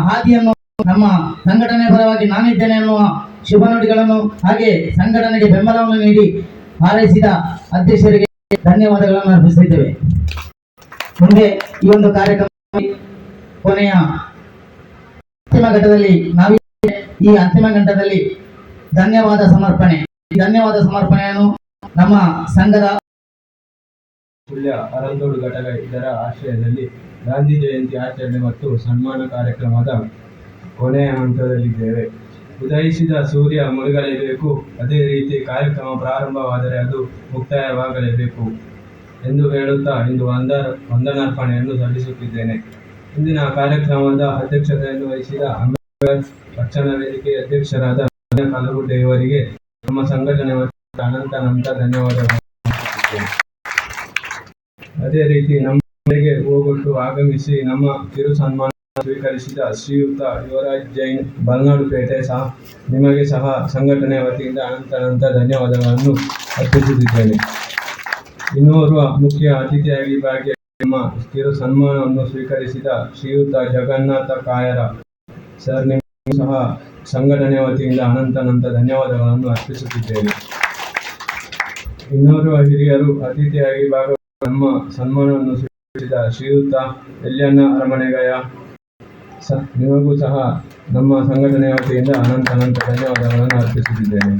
ಹಾದಿಯನ್ನು ನಮ್ಮ ಸಂಘಟನೆ ಪರವಾಗಿ ನಾನಿದ್ದೇನೆ ಅನ್ನುವ ಶುಭ ನುಡಿಗಳನ್ನು ಹಾಗೆ ಸಂಘಟನೆಗೆ ಬೆಂಬಲವನ್ನು ನೀಡಿ ಹಾರೈಸಿದ ಅಧ್ಯಕ್ಷರಿಗೆ ಧನ್ಯವಾದಗಳನ್ನು ಅರ್ಪಿಸುತ್ತಿದ್ದೇವೆ. ಮುಂದೆ ಈ ಒಂದು ಕಾರ್ಯಕ್ರಮ ಕೊನೆಯ ಅಂತಿಮ ಘಟ್ಟದಲ್ಲಿ ಈ ಅಂತಿಮ ಘಟ್ಟದಲ್ಲಿ ಧನ್ಯವಾದ ಸಮರ್ಪಣೆಯನ್ನು ನಮ್ಮ ಸಂಘದ ಸುಳ್ಯ ಅರಂದೋಡು ಘಟಕ ಇದರ ಆಶ್ರಯದಲ್ಲಿ ಗಾಂಧಿ ಜಯಂತಿ ಆಚರಣೆ ಮತ್ತು ಸನ್ಮಾನ ಕಾರ್ಯಕ್ರಮದ ಕೊನೆಯ ಹಂತದಲ್ಲಿದ್ದೇವೆ. ಉದಯಿಸಿದ ಸೂರ್ಯ ಮುಳುಗಲೇಬೇಕು, ಅದೇ ರೀತಿ ಕಾರ್ಯಕ್ರಮ ಪ್ರಾರಂಭವಾದರೆ ಅದು ಮುಕ್ತಾಯವಾಗಲೇಬೇಕು ಎಂದು ಹೇಳುತ್ತಾ ಇಂದು ವಂದನಾರ್ಪಣೆಯನ್ನು ಸಲ್ಲಿಸುತ್ತಿದ್ದೇನೆ. ಇಂದಿನ ಕಾರ್ಯಕ್ರಮದ ಅಧ್ಯಕ್ಷತೆಯನ್ನು ವಹಿಸಿದ ಅಂಬೇಡ್ಕರ್ ರಕ್ಷಣಾ ವೇದಿಕೆ ಅಧ್ಯಕ್ಷರಾದ ಕಲಗುಡ್ಡೆ ಇವರಿಗೆ ನಮ್ಮ ಸಂಘಟನೆ ಅನಂತ ಧನ್ಯವಾದಗಳು. ಅದೇ ರೀತಿ ನಮ್ಮಗಳಿಗೆ ಹೋಗೊಟ್ಟು ಆಗಮಿಸಿ ನಮ್ಮ ಕಿರು ಸನ್ಮಾನ ಸ್ವೀಕರಿಸಿದ ಶ್ರೀಯುತ ಯುವರಾಜ್ ಜೈನ್ ಬಲ್ನಾಡುಪೇಟೆ ನಿಮಗೆ ಸಹ ಸಂಘಟನೆಯ ವತಿಯಿಂದ ಅನಂತ ಧನ್ಯವಾದಗಳನ್ನು ಅರ್ಪಿಸುತ್ತಿದ್ದೇನೆ. ಇನ್ನೋರ್ವ ಮುಖ್ಯ ಅತಿಥಿಯಾಗಿ ಭಾಗಿಯಾಗಿ ನಮ್ಮ ಕಿರು ಸನ್ಮಾನವನ್ನು ಸ್ವೀಕರಿಸಿದ ಶ್ರೀಯುತ ಜಗನ್ನಾಥ ಕಾಯರ ಸರ್ ನಿಮಗೂ ಸಹ ಸಂಘಟನೆಯ ವತಿಯಿಂದ ಅನಂತ ಧನ್ಯವಾದಗಳನ್ನು ಅರ್ಪಿಸುತ್ತಿದ್ದೇನೆ. ಇನ್ನೋರ್ವ ಹಿರಿಯರು ಅತಿಥಿಯಾಗಿ ಭಾಗವಹಿಸಿ ನಮ್ಮ ಸನ್ಮಾನವನ್ನು ಸ್ವೀಕರಿಸಿದ ಶ್ರೀಯುತ ಎಲ್ಯಣ್ಣ ಅರಮನೆಗಯ ನಿಮಗೂ ಸಹ ನಮ್ಮ ಸಂಘಟನೆಯ ವತಿಯಿಂದ ಅನಂತ ಧನ್ಯವಾದಗಳನ್ನು ಅರ್ಪಿಸುತ್ತಿದ್ದೇನೆ.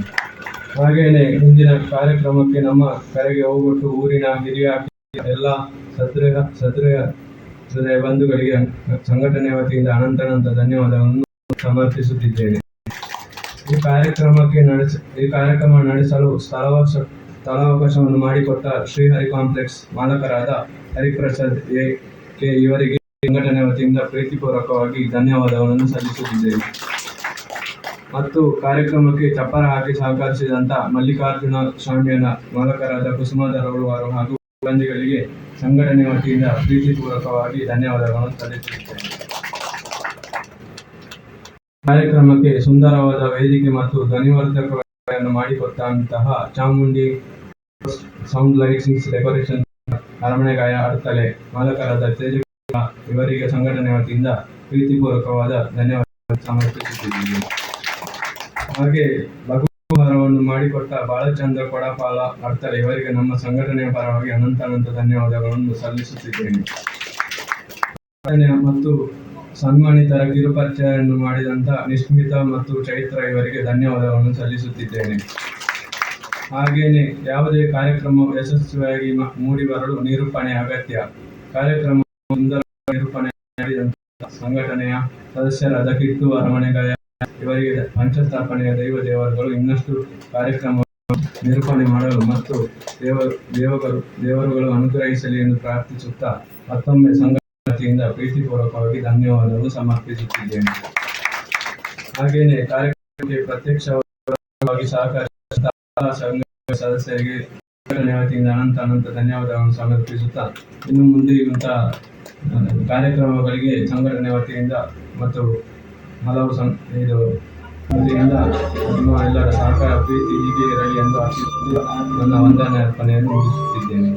ಹಾಗೆಯೇ ಇಂದಿನ ಕಾರ್ಯಕ್ರಮಕ್ಕೆ ನಮ್ಮ ಕರೆಗೆ ಹೋಗೊಟ್ಟು ಊರಿನ ಹಿರಿಯ ಎಲ್ಲ ಸದೃಢ ಬಂಧುಗಳಿಗೆ ಸಂಘಟನೆಯ ವತಿಯಿಂದ ಅನಂತ ಧನ್ಯವಾದಗಳನ್ನು ಸಮರ್ಪಿಸುತ್ತಿದ್ದೇನೆ. ಈ ಕಾರ್ಯಕ್ರಮ ನಡೆಸಲು ಸ್ಥಳಾವಕಾಶವನ್ನು ಮಾಡಿಕೊಟ್ಟ ಶ್ರೀಹರಿ ಕಾಂಪ್ಲೆಕ್ಸ್ ಮಾಲಕರಾದ ಹರಿಪ್ರಸಾದ್ ಕೆ ಇವರಿಗೆ ಸಂಘಟನೆ ವತಿಯಿಂದ ಪ್ರೀತಿಪೂರ್ವಕವಾಗಿ ಧನ್ಯವಾದಗಳನ್ನು ಸಲ್ಲಿಸುತ್ತಿದ್ದೇನೆ. ಮತ್ತು ಕಾರ್ಯಕ್ರಮಕ್ಕೆ ಚಪ್ಪರ ಹಾಕಿ ಸಹಕರಿಸಿದಂತ ಮಲ್ಲಿಕಾರ್ಜುನ ಸ್ವಾಮಿಯನ ಮಾಲಕರಾದ ಕುಸುಮಾಧರವರು ಹಾಗೂ ಸಿಬ್ಬಂದಿಗಳಿಗೆ ಸಂಘಟನೆ ವತಿಯಿಂದ ಪ್ರೀತಿಪೂರ್ವಕವಾಗಿ ಧನ್ಯವಾದಗಳನ್ನು ಸಲ್ಲಿಸುತ್ತೇನೆ. ಕಾರ್ಯಕ್ರಮಕ್ಕೆ ಸುಂದರವಾದ ವೇದಿಕೆ ಮತ್ತು ಧ್ವನಿವರ್ಧಕವನ್ನು ಮಾಡಿಕೊಟ್ಟಂತಹ ಚಾಮುಂಡಿ ಸೌಂಡ್ ಲೈಟಿಂಗ್ಸ್ ಡೆಕೋರೇಷನ್ ಅರಮನೆಗಾಯ ಅಡ್ತಲೆ ಮಾಲಕರಾದ ತೇಜ ಇವರಿಗೆ ಸಂಘಟನೆ ವತಿಯಿಂದ ಪ್ರೀತಿಪೂರ್ವಕವಾದ ಧನ್ಯವಾದ ಸಮರ್ಪಿಸುತ್ತಿದ್ದೇನೆ. ಹಾಗೆ ಲಘುಹಾರವನ್ನು ಮಾಡಿಕೊಟ್ಟ ಬಾಲಚಂದ್ರ ಕೊಡಪಾಲ ಅರ್ಥಲೆ ಇವರಿಗೆ ನಮ್ಮ ಸಂಘಟನೆಯ ಪರವಾಗಿ ಅನಂತ ಧನ್ಯವಾದಗಳನ್ನು ಸಲ್ಲಿಸುತ್ತಿದ್ದೇನೆ. ಮತ್ತು ಸನ್ಮಾನಿತರ ಕಿರುಪರಿಚಯವನ್ನು ಮಾಡಿದಂಥ ನಿಷ್ಮಿತಾ ಮತ್ತು ಚೈತ್ರ ಇವರಿಗೆ ಧನ್ಯವಾದಗಳನ್ನು ಸಲ್ಲಿಸುತ್ತಿದ್ದೇನೆ. ಹಾಗೆಯೇ ಯಾವುದೇ ಕಾರ್ಯಕ್ರಮ ಯಶಸ್ವಿಯಾಗಿ ಮೂಡಿಬರಲು ನಿರೂಪಣೆ ಅಗತ್ಯ. ಕಾರ್ಯಕ್ರಮ ಸುಂದರ ನಿರೂಪಣೆ ಮಾಡಿದಂಥ ಸಂಘಟನೆಯ ಸದಸ್ಯರಾದ ಕಿಟ್ಟು ಅರಮನೆಗಾಯ ಇವರಿಗೆ ಪಂಚಸ್ಥಾಪನೆಯ ದೇವರುಗಳು ಇನ್ನಷ್ಟು ಕಾರ್ಯಕ್ರಮ ನಿರೂಪಣೆ ಮಾಡಲು ಮತ್ತು ದೇವರುಗಳು ಅನುಗ್ರಹಿಸಲಿ ಎಂದು ಪ್ರಾರ್ಥಿಸುತ್ತಾ ಮತ್ತೊಮ್ಮೆ ಸಂಘಟನೆಯಿಂದ ಪ್ರೀತಿಪೂರ್ವಕವಾಗಿ ಧನ್ಯವಾದಗಳು ಸಮರ್ಪಿಸುತ್ತಿದ್ದೇನೆ. ಹಾಗೆಯೇ ಕಾರ್ಯಕ್ರಮಕ್ಕೆ ಪ್ರತ್ಯಕ್ಷವಾಗಿ ಸಹಕರಿಸಿದ ಸಂಘ ಸದಸ್ಯರಿಗೆ ಸಂಘಟನೆಯ ವತಿಯಿಂದ ಅನಂತ ಧನ್ಯವಾದಗಳನ್ನು ಸಮರ್ಪಿಸುತ್ತಾ ಇನ್ನು ಮುಂದೆ ಇಂತಹ ಕಾರ್ಯಕ್ರಮಗಳಿಗೆ ಸಂಘಟನೆ ವತಿಯಿಂದ ಮತ್ತು ಹಲವು ವತಿಯಿಂದ ನಿಮ್ಮ ಎಲ್ಲರ ಸಹಕಾರ ಪ್ರೀತಿ ಹೀಗೆ ಇರಲಿ ಎಂದು ಆಶಿಸುತ್ತಾ ನನ್ನ ವಂದನೆ ಅರ್ಪಣೆಯನ್ನು ಮುಗಿಸುತ್ತಿದ್ದೇನೆ.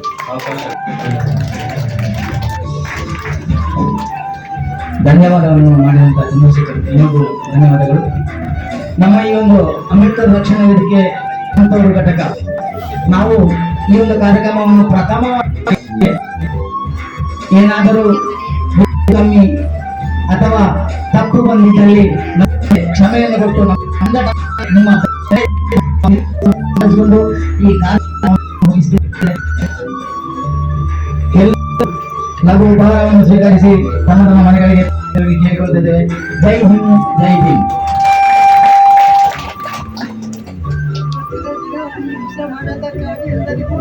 ಧನ್ಯವಾದವನ್ನು ಮಾಡಿದಂತ ಚಂದ್ರಶೇಖರ್ ನಿಮಗೂ ಧನ್ಯವಾದಗಳು. ನಮ್ಮ ಈ ಒಂದು ಅಂಬೇಡ್ಕರ್ ರಕ್ಷಣಾ ವೇದಿಕೆ ಅಂತವರು ಘಟಕ ನಾವು ಈ ಒಂದು ಕಾರ್ಯಕ್ರಮವನ್ನು ಪ್ರಥಮವಾಗಿ ಏನಾದರೂ ಕಮ್ಮಿ ಅಥವಾ ತಪ್ಪು ಬಂದಿದ್ದಲ್ಲಿ ಕ್ಷಮೆಯನ್ನು ಕೊಟ್ಟು ನಿಮ್ಮ ಈ ಕಾರ್ಯಕ್ರಮ ಲಘು ಉಪಹಾರವನ್ನು ಸ್ವೀಕರಿಸಿ ತಮ್ಮ ಮನೆಗಳಿಗೆ ಕೇಳಿಕೊಳ್ಳುತ್ತಿದ್ದೇವೆ. ಜೈ ಹಿಂದ್, ಜೈ ಭೀಮ್. ಮಾಡೋದಕ್ಕಾಗಿ ಎಲ್ಲರಿಗೂ